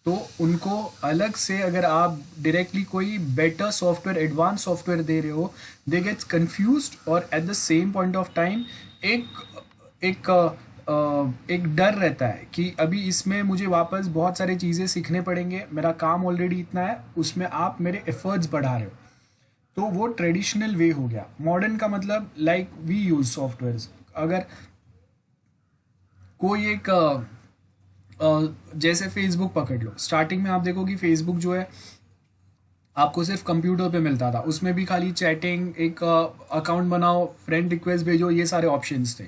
तो उनको अलग से अगर आप डायरेक्टली कोई बेटर सॉफ्टवेयर, एडवांस सॉफ्टवेयर दे रहे हो, दे गेट्स कंफ्यूज्ड, और at the same point of time एक एक एक डर रहता है कि अभी इसमें मुझे वापस बहुत सारी चीज़ें सीखने पड़ेंगे, मेरा काम ऑलरेडी इतना है, उसमें आप मेरे एफर्ट्स बढ़ा रहे हो। तो वो ट्रेडिशनल वे हो गया। मॉडर्न का मतलब लाइक वी यूज सॉफ्टवेयर्स। अगर कोई एक जैसे फेसबुक पकड़ लो, स्टार्टिंग में आप देखो कि फेसबुक जो है आपको सिर्फ कंप्यूटर पे मिलता था, उसमें भी खाली चैटिंग, एक अकाउंट बनाओ, फ्रेंड रिक्वेस्ट भेजो, ये सारे ऑप्शंस थे।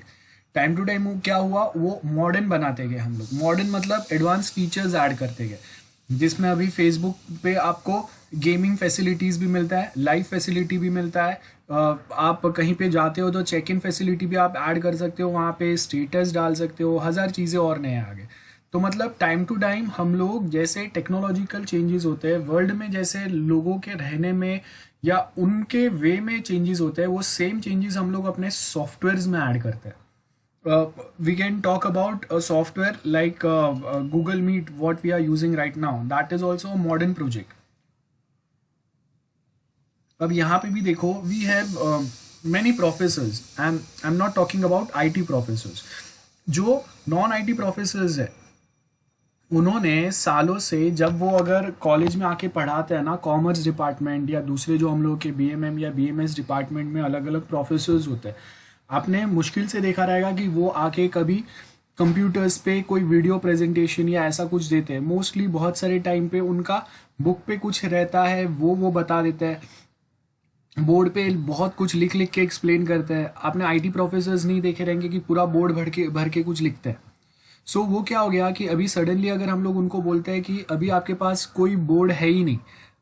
टाइम टू टाइम क्या हुआ, वो मॉडर्न बनाते गए हम लोग। मॉडर्न मतलब एडवांस फीचर्स ऐड करते गए, जिसमें अभी फेसबुक पे आपको गेमिंग फैसिलिटीज़ भी मिलता है, लाइव फैसिलिटी भी मिलता है, आप कहीं पे जाते हो तो चेक इन फैसिलिटी भी आप ऐड कर सकते हो, वहाँ पे स्टेटस डाल सकते हो, हज़ार चीज़ें और नए आ गए। तो मतलब टाइम टू टाइम हम लोग जैसे टेक्नोलॉजिकल चेंजेस होते हैं वर्ल्ड में, जैसे लोगों के रहने में या उनके वे में चेंजेस होते हैं, वो सेम चेंजेस हम लोग अपने सॉफ्टवेयर्स में ऐड करते हैं। We can talk about a software like Google Meet, what we are using right now. That is also a modern project. अब यहाँ पे भी देखो, we have many professors, and I'm not talking about IT professors. जो non IT professors है, उन्होंने सालों से, जब वो अगर कॉलेज में आके पढ़ाते हैं ना, कॉमर्स डिपार्टमेंट या दूसरे जो हम लोग के BMM या BMS डिपार्टमेंट में अलग अलग प्रोफेसर्स होते हैं, आपने मुश्किल से देखा रहेगा कि वो आके कभी कंप्यूटर्स पे कोई वीडियो प्रेजेंटेशन या ऐसा कुछ देते हैं। मोस्टली बहुत सारे टाइम पे उनका बुक पे कुछ रहता है, वो बता देता है, बोर्ड पे बहुत कुछ लिख लिख के एक्सप्लेन करते हैं। आपने IT प्रोफेसर्स नहीं देखे रहेंगे कि पूरा बोर्ड भर के कुछ लिखते हैं। सो वो क्या हो गया कि अभी सडनली अगर हम लोग उनको बोलते हैं कि अभी आपके पास कोई बोर्ड है ही नहीं,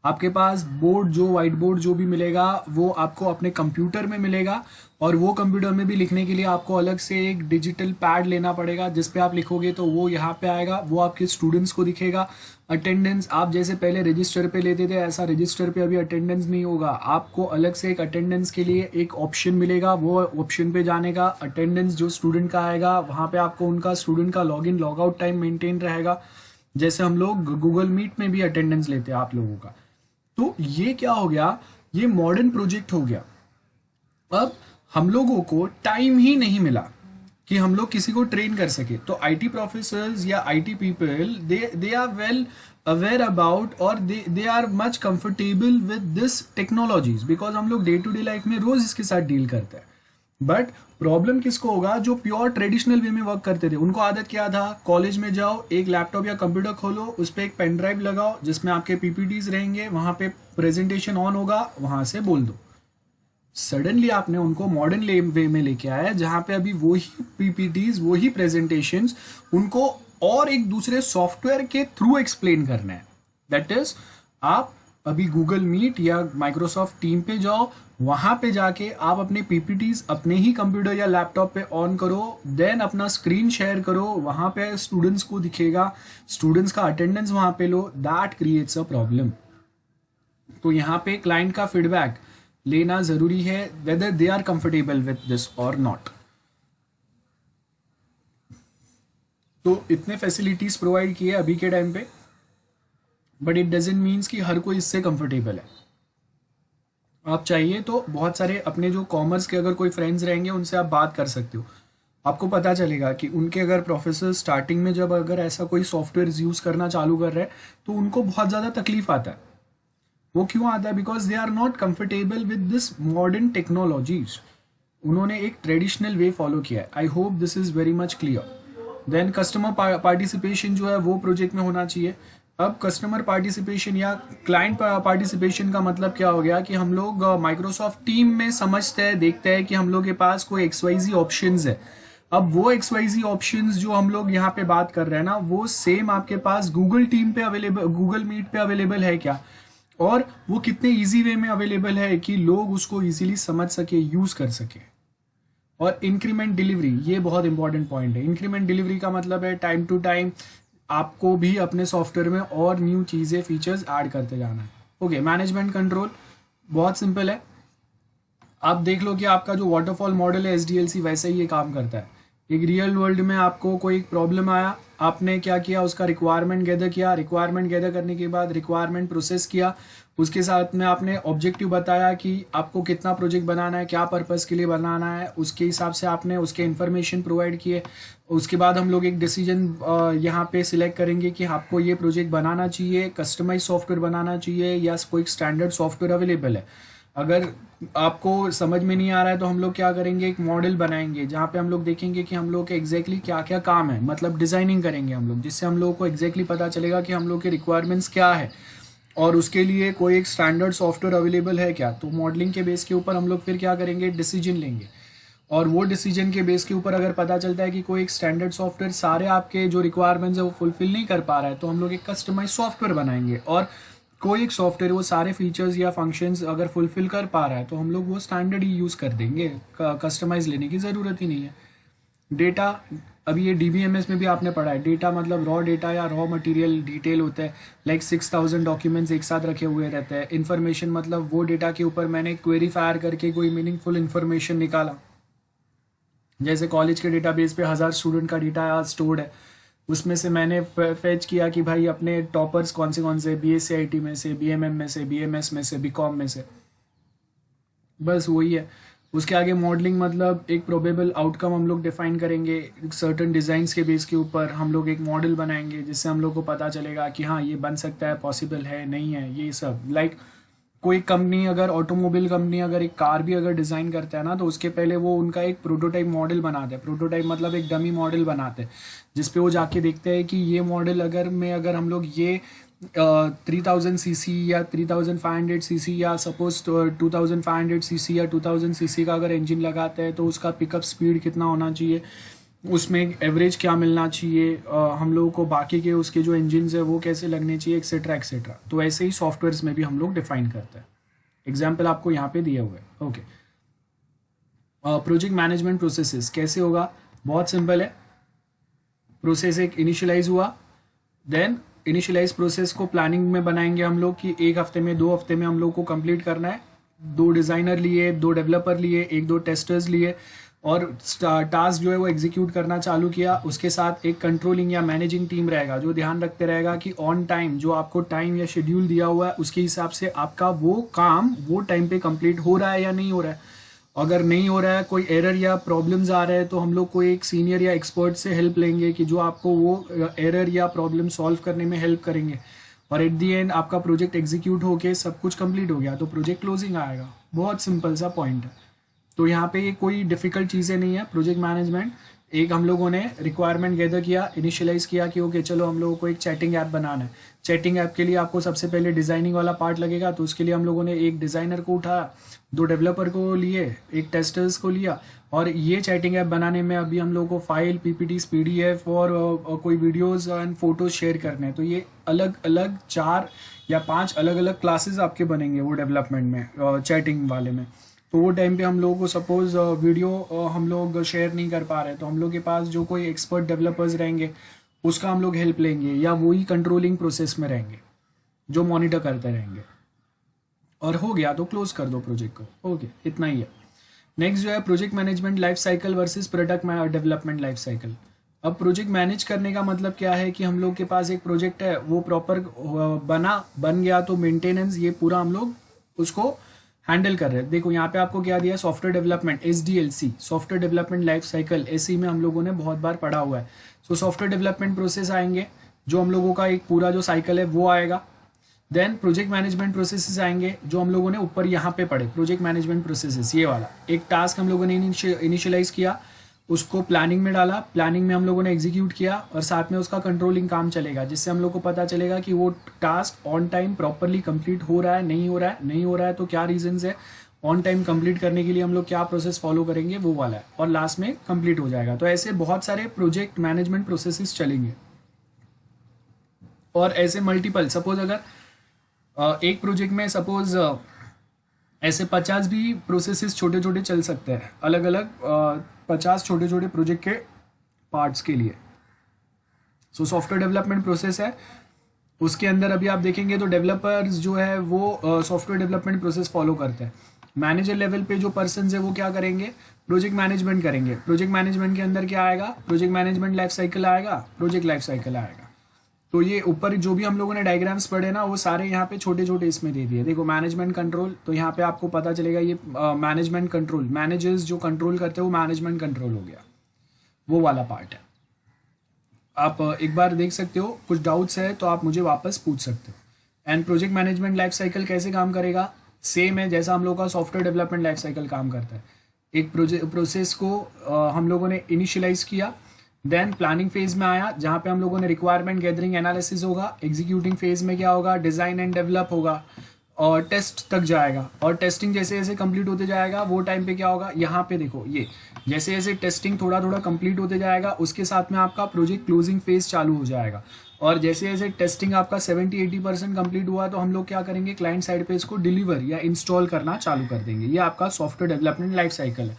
आपके पास बोर्ड, जो वाइट बोर्ड जो भी मिलेगा वो आपको अपने कंप्यूटर में मिलेगा, और वो कंप्यूटर में भी लिखने के लिए आपको अलग से एक डिजिटल पैड लेना पड़ेगा जिस पे आप लिखोगे तो वो यहाँ पे आएगा, वो आपके स्टूडेंट्स को दिखेगा। अटेंडेंस आप जैसे पहले रजिस्टर पे लेते थे ऐसा रजिस्टर पे अभी अटेंडेंस नहीं होगा, आपको अलग से एक अटेंडेंस के लिए एक ऑप्शन मिलेगा, वो ऑप्शन पे जाने का अटेंडेंस जो स्टूडेंट का आएगा वहाँ पे आपको उनका स्टूडेंट का लॉगिन लॉगआउट टाइम मेंटेन रहेगा, जैसे हम लोग गूगल मीट में भी अटेंडेंस लेते हैं आप लोगों का। तो ये क्या हो गया, ये मॉडर्न प्रोजेक्ट हो गया। अब हम लोगों को टाइम ही नहीं मिला कि हम लोग किसी को ट्रेन कर सके। तो आईटी प्रोफेसर्स या IT people they are well aware about और they are much comfortable with this technologies, because हम लोग डे टू डे लाइफ में रोज इसके साथ डील करते हैं। बट प्रॉब्लम किसको होगा, जो प्योर ट्रेडिशनल वे में वर्क करते थे। उनको आदत क्या था, कॉलेज में जाओ, एक लैपटॉप या कंप्यूटर खोलो, उस पर एक पेन ड्राइव लगाओ जिसमें आपके पीपीटीज रहेंगे, वहां पे प्रेजेंटेशन ऑन होगा, वहां से बोल दो। सडनली आपने उनको मॉडर्न वे में लेके आया जहां पे अभी वही पीपीटीज, वही प्रेजेंटेशंस उनको और एक दूसरे सॉफ्टवेयर के थ्रू एक्सप्लेन करना है। दैट इज, आप अभी गूगल मीट या माइक्रोसॉफ्ट टीम पे जाओ, वहां पे जाके आप अपने पीपीटीज अपने ही कंप्यूटर या लैपटॉप पे ऑन करो, देन अपना स्क्रीन शेयर करो, वहां पे स्टूडेंट्स को दिखेगा, स्टूडेंट्स का अटेंडेंस वहां पे लो। That creates a problem. तो यहाँ पे क्लाइंट का फीडबैक लेना जरूरी है, whether they are comfortable with this और नॉट। तो इतने फैसिलिटीज प्रोवाइड किए अभी के टाइम पे, बट इट डजंट मीन्स कि हर कोई इससे कंफर्टेबल है। आप चाहिए तो बहुत सारे अपने जो कॉमर्स के अगर कोई फ्रेंड्स रहेंगे उनसे आप बात कर सकते हो, आपको पता चलेगा कि उनके अगर प्रोफेसर स्टार्टिंग में जब अगर ऐसा कोई सॉफ्टवेयर यूज करना चालू कर रहे हैं तो उनको बहुत ज़्यादा तकलीफ आता है। वो क्यों आता है, because they are not comfortable with this modern technologies. उन्होंने एक ट्रेडिशनल वे फॉलो किया है। I hope this is very much clear. Then customer participation जो है वो प्रोजेक्ट में होना चाहिए। अब कस्टमर पार्टिसिपेशन या क्लाइंट पार्टिसिपेशन का मतलब क्या हो गया कि हम लोग माइक्रोसॉफ्ट टीम में समझते हैं, देखते हैं कि हम लोग के पास कोई XYZ ऑप्शंस है। अब वो XYZ ऑप्शंस जो हम लोग यहाँ पे बात कर रहे हैं ना, वो सेम आपके पास गूगल टीम पे अवेलेबल, गूगल मीट पे अवेलेबल है क्या, और वो कितने इजी वे में अवेलेबल है कि लोग उसको इजीली समझ सके, यूज कर सके। और इंक्रीमेंट डिलीवरी, ये बहुत इंपॉर्टेंट पॉइंट है। इंक्रीमेंट डिलीवरी का मतलब है टाइम टू टाइम आपको भी अपने सॉफ्टवेयर में और न्यू चीजें, फीचर्स ऐड करते जाना है। ओके, मैनेजमेंट कंट्रोल बहुत सिंपल है। आप देख लो कि आपका जो वाटरफॉल मॉडल है SDLC, वैसे ही ये काम करता है। एक रियल वर्ल्ड में आपको कोई प्रॉब्लम आया, आपने क्या किया, उसका रिक्वायरमेंट गैदर किया, रिक्वायरमेंट गैदर करने के बाद रिक्वायरमेंट प्रोसेस किया, उसके साथ में आपने ऑब्जेक्टिव बताया कि आपको कितना प्रोजेक्ट बनाना है, क्या पर्पस के लिए बनाना है, उसके हिसाब से आपने उसके इन्फॉर्मेशन प्रोवाइड किए। उसके बाद हम लोग एक डिसीजन यहाँ पे सिलेक्ट करेंगे कि आपको ये प्रोजेक्ट बनाना चाहिए, कस्टमाइज सॉफ्टवेयर बनाना चाहिए या कोई स्टैंडर्ड सॉफ्टवेयर अवेलेबल है। अगर आपको समझ में नहीं आ रहा है तो हम लोग क्या करेंगे, एक मॉडल बनाएंगे जहाँ पे हम लोग देखेंगे कि हम लोग के एग्जैक्टली क्या क्या काम है, मतलब डिजाइनिंग करेंगे हम लोग, जिससे हम लोगों को एग्जैक्टली पता चलेगा कि हम लोग के रिक्वायरमेंट्स क्या है और उसके लिए कोई एक स्टैंडर्ड सॉफ्टवेयर अवेलेबल है क्या। तो मॉडलिंग के बेस के ऊपर हम लोग फिर क्या करेंगे, डिसीजन लेंगे, और वो डिसीजन के बेस के ऊपर अगर पता चलता है कि कोई एक स्टैंडर्ड सॉफ्टवेयर सारे आपके जो रिक्वायरमेंट्स है वो फुलफिल नहीं कर पा रहा है, तो हम लोग एक कस्टमाइज सॉफ्टवेयर बनाएंगे। और कोई एक सॉफ्टवेयर वो सारे फीचर्स या फंक्शंस अगर फुलफिल कर पा रहा है तो हम लोग वो स्टैंडर्ड ही यूज़ कर देंगे, कस्टमाइज लेने की ज़रूरत ही नहीं है। डेटा, अभी ये DBMS में भी आपने पढ़ा है, डेटा मतलब रॉ डेटा या रॉ मटेरियल डिटेल होता है। लाइक 6000 डॉक्यूमेंट्स एक साथ रखे हुए रहते हैं। इन्फॉर्मेशन मतलब वो डेटा के ऊपर मैंने क्वेरी फायर करके कोई मीनिंगफुल इन्फॉर्मेशन निकाला। जैसे कॉलेज के डेटाबेस पे 1000 स्टूडेंट का डेटा स्टोर्ड है, उसमें से मैंने फेच किया कि भाई अपने टॉपर्स कौन से BSc IT में से, BMM में से, BMS में से, BCom में से, बस वही है। उसके आगे मॉडलिंग मतलब एक प्रोबेबल आउटकम हम लोग डिफाइन करेंगे, सर्टन डिज़ाइंस के बेस के ऊपर हम लोग एक मॉडल बनाएंगे जिससे हम लोग को पता चलेगा कि हाँ ये बन सकता है, पॉसिबल है, नहीं है, ये सब। लाइक कोई कंपनी अगर ऑटोमोबाइल कंपनी अगर एक कार भी अगर डिज़ाइन करता है ना, तो उसके पहले वो उनका एक प्रोटोटाइप मॉडल बनाते हैं। प्रोटोटाइप मतलब एक डमी मॉडल बनाते हैं जिसपे वो जाके देखते हैं कि ये मॉडल अगर हम लोग ये 3000 cc या 3500 cc या सपोज 2500 cc या 2000 cc का अगर इंजन लगाते हैं तो उसका पिकअप स्पीड कितना होना चाहिए, उसमें एवरेज क्या मिलना चाहिए, हम लोगों को बाकी के उसके जो इंजिन है वो कैसे लगने चाहिए, एक्सेट्रा एक्सेट्रा। तो ऐसे ही सॉफ्टवेयर्स में भी हम लोग डिफाइन करते हैं। एग्जाम्पल आपको यहाँ पे दिए हुए हैं। ओके, प्रोजेक्ट मैनेजमेंट प्रोसेसेस कैसे होगा, बहुत सिंपल है। प्रोसेस एक इनिशियलाइज हुआ, देन इनिशियलाइज प्रोसेस को प्लानिंग में बनाएंगे हम लोग कि 1 हफ्ते में 2 हफ्ते में हम लोग को कंप्लीट करना है। 2 डिज़ाइनर लिए, 2 डेवलपर लिए, 1-2 टेस्टर्स लिए, और टास्क जो है वो एग्जीक्यूट करना चालू किया। उसके साथ एक कंट्रोलिंग या मैनेजिंग टीम रहेगा जो ध्यान रखते रहेगा कि ऑन टाइम जो आपको टाइम या शेड्यूल दिया हुआ है उसके हिसाब से आपका वो काम वो टाइम पे कंप्लीट हो रहा है या नहीं हो रहा है। अगर नहीं हो रहा है, कोई एरर या प्रॉब्लम्स आ रहे हैं, तो हम लोग कोई एक सीनियर या एक्सपर्ट से हेल्प लेंगे कि जो आपको वो एरर या प्रॉब्लम सॉल्व करने में हेल्प करेंगे। और एट दी एंड आपका प्रोजेक्ट एग्जीक्यूट होके सब कुछ कंप्लीट हो गया तो प्रोजेक्ट क्लोजिंग आएगा। बहुत सिंपल सा पॉइंट है। तो यहाँ पे ये कोई डिफिकल्ट चीज़ें नहीं है। प्रोजेक्ट मैनेजमेंट एक हम लोगों ने रिक्वायरमेंट गैदर किया, इनिशियलाइज किया कि ओके चलो हम लोगों को एक चैटिंग ऐप बनाना है। चैटिंग ऐप के लिए आपको सबसे पहले डिज़ाइनिंग वाला पार्ट लगेगा, तो उसके लिए हम लोगों ने एक डिज़ाइनर को उठाया, 2 डेवलपर को लिए, 1 टेस्टर्स को लिया। और ये चैटिंग ऐप बनाने में अभी हम लोगों को फाइल, पीपीटी, पीडीएफ और कोई वीडियोस एंड फोटोज शेयर करने हैं। तो ये अलग अलग 4 या 5 अलग अलग क्लासेस आपके बनेंगे वो डेवलपमेंट में, चैटिंग वाले में। तो वो टाइम पे हम लोगों को सपोज वीडियो हम लोग शेयर नहीं कर पा रहे, तो हम लोग के पास जो कोई एक्सपर्ट डेवलपर्स रहेंगे उसका हम लोग हेल्प लेंगे, या वही कंट्रोलिंग प्रोसेस में रहेंगे जो मॉनिटर करते रहेंगे। और हो गया तो क्लोज कर दो प्रोजेक्ट को। ओके, इतना ही है। नेक्स्ट जो है project management life cycle versus product development life cycle. अब प्रोजेक्ट मैनेज करने का मतलब क्या है कि हम लोग के पास एक प्रोजेक्ट है, वो प्रॉपर बन गया तो मेंटेनेंस ये पूरा हम लोग उसको हैंडल कर रहे हैं। देखो यहाँ पे आपको क्या दिया है, software development, SDLC, software development life cycle, SE में हम लोगों ने बहुत बार पढ़ा हुआ है। सो सॉफ्टवेयर डेवलपमेंट प्रोसेस आएंगे, जो हम लोगों का एक पूरा जो साइकिल है वो आएगा। देन प्रोजेक्ट मैनेजमेंट प्रोसेसेस आएंगे जो हम लोगों ने ऊपर यहाँ पे पढ़े। प्रोजेक्ट मैनेजमेंट प्रोसेसेस ये वाला एक टास्क हम लोगों ने इनिशियलाइज किया, उसको प्लानिंग में डाला, प्लानिंग में हम लोगों ने एग्जीक्यूट किया, और साथ में उसका कंट्रोलिंग काम चलेगा, जिससे हम लोग को पता चलेगा कि वो task on time properly complete हो रहा है, नहीं हो रहा है, नहीं हो रहा है तो क्या रीजंस है, ऑन टाइम कंप्लीट करने के लिए हम लोग क्या प्रोसेस फॉलो करेंगे, वो वाला है, और लास्ट में कंप्लीट हो जाएगा। तो ऐसे बहुत सारे प्रोजेक्ट मैनेजमेंट प्रोसेसेस चलेंगे, और ऐसे मल्टीपल, सपोज अगर एक प्रोजेक्ट में सपोज ऐसे 50 भी प्रोसेसेस छोटे छोटे चल सकते हैं, अलग अलग 50 छोटे छोटे प्रोजेक्ट के पार्ट्स के लिए। सो सॉफ्टवेयर डेवलपमेंट प्रोसेस है, उसके अंदर अभी आप देखेंगे तो डेवलपर्स जो है वो सॉफ्टवेयर डेवलपमेंट प्रोसेस फॉलो करते हैं। मैनेजर लेवल पे जो पर्सन है वो क्या करेंगे, प्रोजेक्ट मैनेजमेंट करेंगे। प्रोजेक्ट मैनेजमेंट के अंदर क्या आएगा, प्रोजेक्ट मैनेजमेंट लाइफ साइकिल आएगा, प्रोजेक्ट लाइफ साइकिल आएगा। तो ये ऊपर जो भी हम लोगों ने डायग्राम्स पढ़े ना, वो सारे यहाँ पे छोटे छोटे इसमें दे दिए। देखो मैनेजमेंट कंट्रोल, तो यहाँ पे आपको पता चलेगा ये मैनेजमेंट कंट्रोल, मैनेजर्स जो कंट्रोल करते हैं वो मैनेजमेंट कंट्रोल हो गया, वो वाला पार्ट है। आप एक बार देख सकते हो, कुछ डाउट्स है तो आप मुझे वापस पूछ सकते हो। And project management life cycle कैसे काम करेगा, सेम है जैसा हम लोग का सॉफ्टवेयर डेवलपमेंट लाइफ साइकिल काम करता है। एक प्रोसेस को हम लोगों ने इनिशियलाइज किया, देन प्लानिंग फेज में आया जहाँ पे हम लोगों ने रिक्वायरमेंट गैदरिंग एनालिसिस होगा, एग्जीक्यूटिंग फेज में क्या होगा, डिजाइन एंड डेवलप होगा, और टेस्ट तक जाएगा। और टेस्टिंग जैसे जैसे कंप्लीट होते जाएगा वो टाइम पे क्या होगा, यहाँ पे देखो ये जैसे जैसे टेस्टिंग थोड़ा थोड़ा कंप्लीट होते जाएगा उसके साथ में आपका प्रोजेक्ट क्लोजिंग फेज चालू हो जाएगा। और जैसे जैसे टेस्टिंग आपका 70-80% कंप्लीट हुआ तो हम लोग क्या करेंगे, क्लाइंट साइड पे इसको डिलीवर या इंस्टॉल करना चालू कर देंगे। ये आपका सॉफ्टवेयर डेवलपमेंट लाइफ साइकिल है।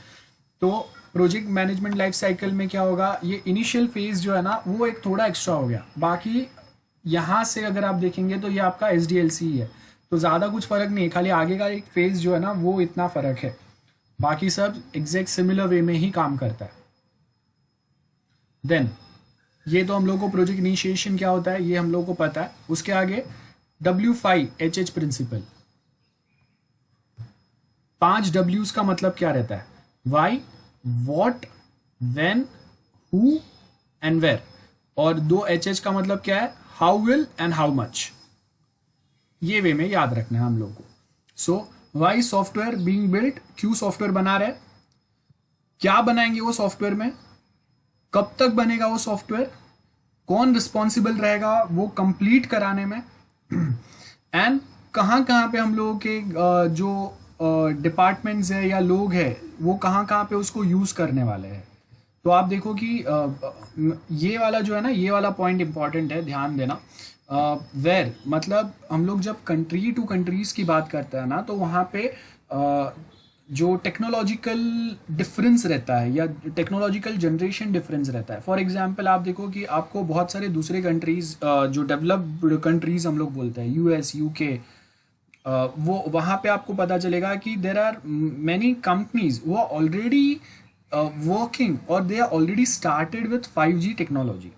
तो प्रोजेक्ट मैनेजमेंट लाइफ साइकिल में क्या होगा, ये इनिशियल फेज जो है ना वो एक थोड़ा एक्स्ट्रा हो गया। बाकी यहाँ से अगर आप देखेंगे तो ये आपका SDLC ही है, तो ज़्यादा कुछ फर्क नहीं है, खाली आगे का एक फेज जो है ना वो इतना फर्क है, बाकी सब एग्जैक्ट सिमिलर वे में ही काम करता है। देन ये तो हम लोग को प्रोजेक्ट इनिशिएशन क्या होता है ये हम लोग को पता है। उसके आगे W5HH प्रिंसिपल, 5 W's का मतलब क्या रहता है, why, what, when, who and where, और 2 HH का मतलब क्या है, how will and how much. ये वे में याद रखना है हम लोग को। So why software being built, क्यों सॉफ्टवेयर बना रहे, क्या बनाएंगे वो सॉफ्टवेयर में, कब तक बनेगा वो सॉफ्टवेयर, कौन रिस्पॉन्सिबल रहेगा वो कंप्लीट कराने में, एंड कहाँ कहाँ पे हम लोगों के जो डिपार्टमेंट्स है या लोग हैं वो कहाँ कहाँ पे उसको यूज करने वाले हैं। तो आप देखो कि ये वाला जो है ना, ये वाला पॉइंट इंपॉर्टेंट है, ध्यान देना। वेर मतलब हम लोग जब कंट्री टू कंट्रीज की बात करते हैं ना, तो वहाँ पे जो टेक्नोलॉजिकल डिफरेंस रहता है या टेक्नोलॉजिकल जनरेशन डिफरेंस रहता है। फॉर एग्जांपल आप देखो कि आपको बहुत सारे दूसरे कंट्रीज, जो डेवलप्ड कंट्रीज हम लोग बोलते हैं, यूएस, यूके, वो वहाँ पे आपको पता चलेगा कि देर आर मैनी कंपनीज वो ऑलरेडी वर्किंग और they are already started with 5G technology.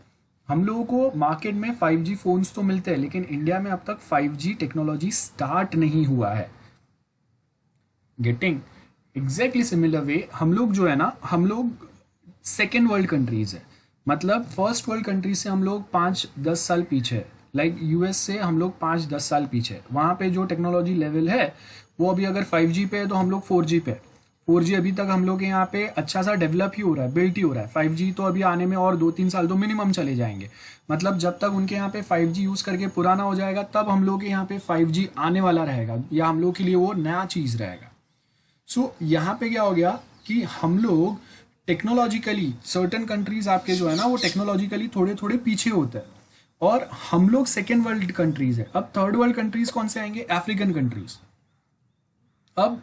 हम लोगों को मार्केट में 5G फोन्स तो मिलते हैं, लेकिन इंडिया में अब तक 5G टेक्नोलॉजी स्टार्ट नहीं हुआ है। गेटिंग एग्जैक्टली सिमिलर वे हम लोग जो है ना, हम लोग सेकेंड वर्ल्ड कंट्रीज है, मतलब फर्स्ट वर्ल्ड कंट्रीज से हम लोग 5-10 साल पीछे है। लाइक यूएस से हम लोग 5-10 साल पीछे है। वहाँ पे जो टेक्नोलॉजी लेवल है वो अभी अगर 5G पे है तो हम लोग 4G पे है। 4G अभी तक हम लोग के यहाँ पे अच्छा सा डेवलप ही हो रहा है, बिल्ट ही हो रहा है। 5G तो अभी आने में और 2-3 साल तो मिनिमम चले जाएंगे। मतलब जब तक उनके यहाँ पे 5G यूज़ करके पुराना हो जाएगा, तब हम लोग के यहाँ पे 5G आने वाला रहेगा, या हम लोग के लिए वो नया चीज़ रहेगा। सो यहाँ पे क्या हो गया कि हम लोग टेक्नोलॉजिकली, सर्टन कंट्रीज आपके जो है ना वो टेक्नोलॉजिकली थोड़े थोड़े पीछे होते हैं, और हम लोग सेकेंड वर्ल्ड कंट्रीज है। अब थर्ड वर्ल्ड कंट्रीज कौन से आएंगे? African countries. अब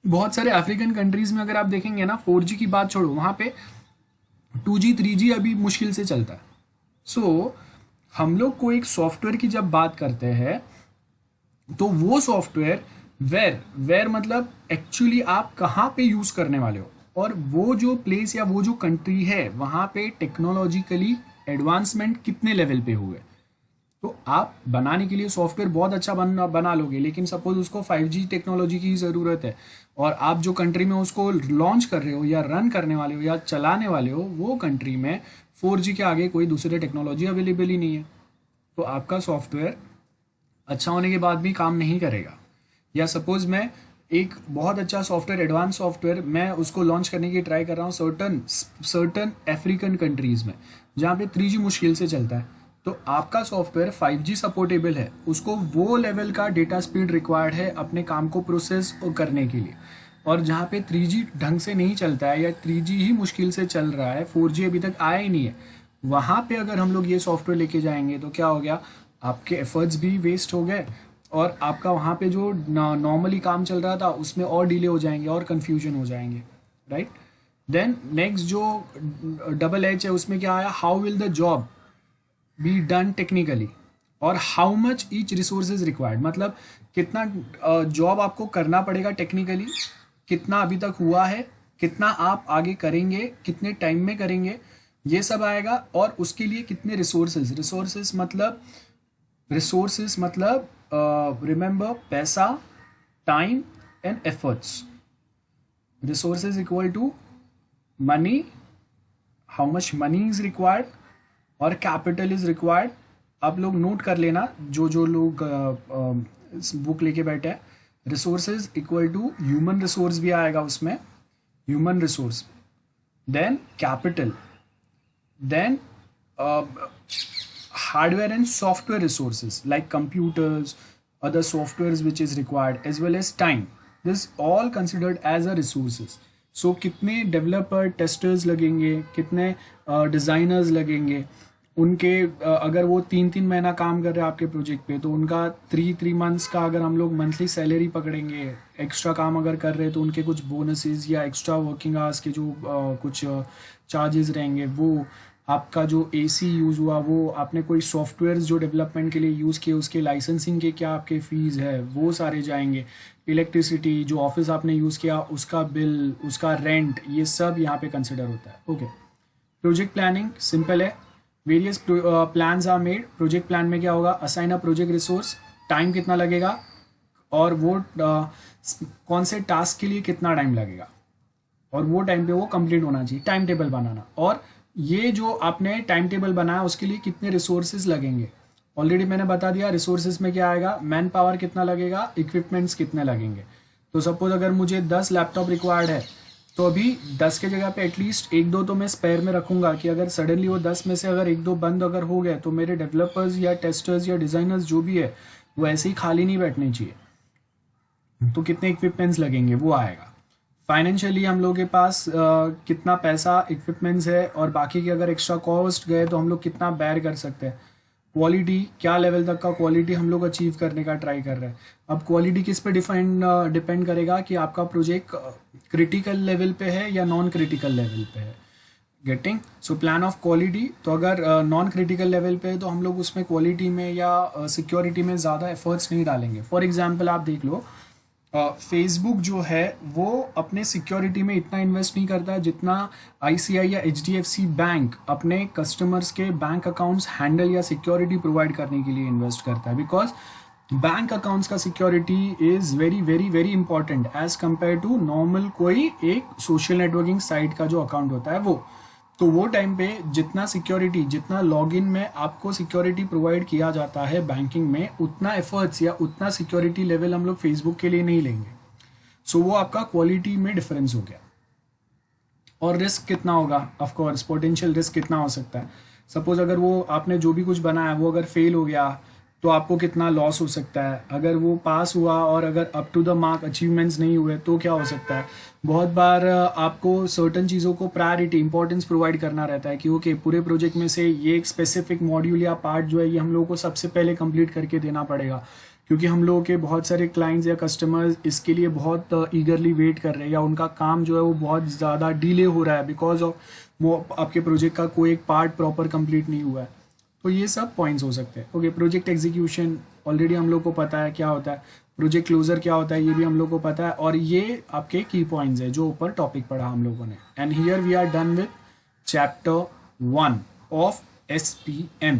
बहुत सारे अफ्रीकन कंट्रीज में अगर आप देखेंगे ना, 4G की बात छोड़ो, वहां पे 2G 3G अभी मुश्किल से चलता है। सो हम लोग को एक सॉफ्टवेयर की जब बात करते हैं, तो वो सॉफ्टवेयर वेयर मतलब एक्चुअली आप कहाँ पे यूज करने वाले हो, और वो जो प्लेस या वो जो कंट्री है वहाँ पे टेक्नोलॉजिकली एडवांसमेंट कितने लेवल पे हुए। तो आप बनाने के लिए सॉफ्टवेयर बहुत अच्छा बना लोगे, लेकिन सपोज उसको 5G टेक्नोलॉजी की ज़रूरत है, और आप जो कंट्री में उसको लॉन्च कर रहे हो या रन करने वाले हो या चलाने वाले हो, वो कंट्री में 4G के आगे कोई दूसरी टेक्नोलॉजी अवेलेबल ही नहीं है, तो आपका सॉफ्टवेयर अच्छा होने के बाद भी काम नहीं करेगा। या सपोज मैं एक बहुत अच्छा सॉफ्टवेयर, एडवांस सॉफ्टवेयर, मैं उसको लॉन्च करने की ट्राई कर रहा हूँ सर्टन अफ्रीकन कंट्रीज में जहाँ पे 3G मुश्किल से चलता है, तो आपका सॉफ्टवेयर 5G सपोर्टेबल है, उसको वो लेवल का डेटा स्पीड रिक्वायर्ड है अपने काम को प्रोसेस करने के लिए। और जहाँ पे 3G ढंग से नहीं चलता है या 3G ही मुश्किल से चल रहा है, 4G अभी तक आया ही नहीं है, वहाँ पे अगर हम लोग ये सॉफ्टवेयर लेके जाएंगे तो क्या हो गया, आपके एफर्ट्स भी वेस्ट हो गए, और आपका वहाँ पे जो नॉर्मली काम चल रहा था उसमें और डिले हो जाएंगे और कन्फ्यूजन हो जाएंगे, राइट। देन नेक्स्ट जो H है, उसमें क्या आया, how will the job be done technically और how much each resources required, मतलब कितना जॉब आपको करना पड़ेगा टेक्निकली, कितना अभी तक हुआ है, कितना आप आगे करेंगे, कितने टाइम में करेंगे, ये सब आएगा। और उसके लिए कितने रिसोर्सेज मतलब रिमेंबर, पैसा, time and efforts. Resources equal to money, how much money is required, और कैपिटल इज रिक्वायर्ड। आप लोग नोट कर लेना, जो लोग बुक लेके बैठे हैं। Resources equal to human resource भी आएगा उसमें, human resource, then capital, then hardware and software resources like computers, other softwares which is required, as well as time. This all considered as a resources. So कितने developer, testers लगेंगे, कितने designers लगेंगे, उनके अगर वो 3-3 महीना काम कर रहे हैं आपके प्रोजेक्ट पे, तो उनका 3 मंथ्स का अगर हम लोग मंथली सैलरी पकड़ेंगे, एक्स्ट्रा काम अगर कर रहे हैं तो उनके कुछ बोनसेस या एक्स्ट्रा वर्किंग आवर्स के जो कुछ चार्जेस रहेंगे, वो आपका जो AC यूज़ हुआ, वो आपने कोई सॉफ्टवेयर जो डेवलपमेंट के लिए यूज़ किए उसके लाइसेंसिंग के क्या आपके फ़ीस है, वो सारे जाएंगे। इलेक्ट्रिसिटी, जो ऑफिस आपने यूज़ किया उसका बिल, उसका रेंट, ये सब यहाँ पे कंसिडर होता है। ओके, प्रोजेक्ट प्लानिंग सिंपल है, various plans are made. Project plan में क्या होगा, assign a project resource, time कितना लगेगा, और वो कौन से टास्क के लिए कितना टाइम लगेगा, और वो टाइम पे वो कंप्लीट होना चाहिए। टाइम टेबल बनाना, और ये जो आपने टाइम टेबल बनाया उसके लिए कितने रिसोर्सेज लगेंगे, ऑलरेडी मैंने बता दिया। रिसोर्सेज में क्या आएगा, मैन पावर कितना लगेगा, इक्विपमेंट्स कितने लगेंगे। तो सपोज अगर मुझे 10 लैपटॉप रिक्वायर्ड है, तो अभी 10 के जगह पे एटलीस्ट 1-2 तो मैं स्पेयर में रखूंगा, कि अगर सडनली वो 10 में से अगर 1-2 बंद अगर हो गए, तो मेरे डेवलपर्स या टेस्टर्स या डिज़ाइनर्स जो भी है वो ऐसे ही खाली नहीं बैठने चाहिए। तो कितने इक्विपमेंट्स लगेंगे वो आएगा। फाइनेंशियली हम लोग के पास कितना पैसा, इक्विपमेंट्स है, और बाकी के अगर एक्स्ट्रा कॉस्ट गए तो हम लोग कितना बेयर कर सकते हैं। क्वालिटी, क्या लेवल तक का क्वालिटी हम लोग अचीव करने का ट्राई कर रहे हैं। अब क्वालिटी किस पे डिपेंड करेगा कि आपका प्रोजेक्ट क्रिटिकल लेवल पे है या नॉन क्रिटिकल लेवल पे है। Getting? So plan of quality, तो अगर नॉन क्रिटिकल लेवल पे है तो हम लोग उसमें क्वालिटी में या सिक्योरिटी में ज़्यादा एफर्ट्स नहीं डालेंगे। फॉर एग्जाम्पल आप देख लो, फेसबुक जो है वो अपने सिक्योरिटी में इतना इन्वेस्ट नहीं करता है जितना आईसीआई या एचडीएफसी बैंक अपने कस्टमर्स के बैंक अकाउंट्स हैंडल या सिक्योरिटी प्रोवाइड करने के लिए इन्वेस्ट करता है। बिकॉज बैंक अकाउंट्स का security is very very very important as compare to normal कोई एक सोशल नेटवर्किंग साइट का जो अकाउंट होता है वो। तो वो टाइम पे जितना सिक्योरिटी, जितना लॉगिन में आपको सिक्योरिटी प्रोवाइड किया जाता है बैंकिंग में, उतना एफर्ट्स या उतना सिक्योरिटी लेवल हम लोग फेसबुक के लिए नहीं लेंगे। सो वो आपका क्वालिटी में डिफरेंस हो गया। और रिस्क कितना होगा? ऑफ कोर्स पोटेंशियल रिस्क कितना हो सकता है। सपोज अगर वो आपने जो भी कुछ बनाया वो अगर फेल हो गया तो आपको कितना लॉस हो सकता है। अगर वो पास हुआ और अगर up to the mark achievements नहीं हुए तो क्या हो सकता है। बहुत बार आपको सर्टन चीज़ों को प्रायोरिटी, इंपॉर्टेंस प्रोवाइड करना रहता है कि ओके पूरे प्रोजेक्ट में से ये एक स्पेसिफिक मॉड्यूल या पार्ट जो है ये हम लोगों को सबसे पहले कंप्लीट करके देना पड़ेगा, क्योंकि हम लोगों के बहुत सारे क्लाइंट्स या कस्टमर्स इसके लिए बहुत ईगरली वेट कर रहे हैं, या उनका काम जो है वो बहुत ज़्यादा डिले हो रहा है बिकॉज ऑफ वो आपके प्रोजेक्ट का कोई एक पार्ट प्रॉपर कंप्लीट नहीं हुआ है। तो ये सब पॉइंट्स हो सकते हैं। ओके, प्रोजेक्ट एग्जीक्यूशन ऑलरेडी हम लोग को पता है क्या होता है, प्रोजेक्ट क्लोजर क्या होता है ये भी हम लोग को पता है, और ये आपके की पॉइंट्स है जो ऊपर टॉपिक पढ़ा हम लोगों ने। And here we are done with chapter 1 of SPM।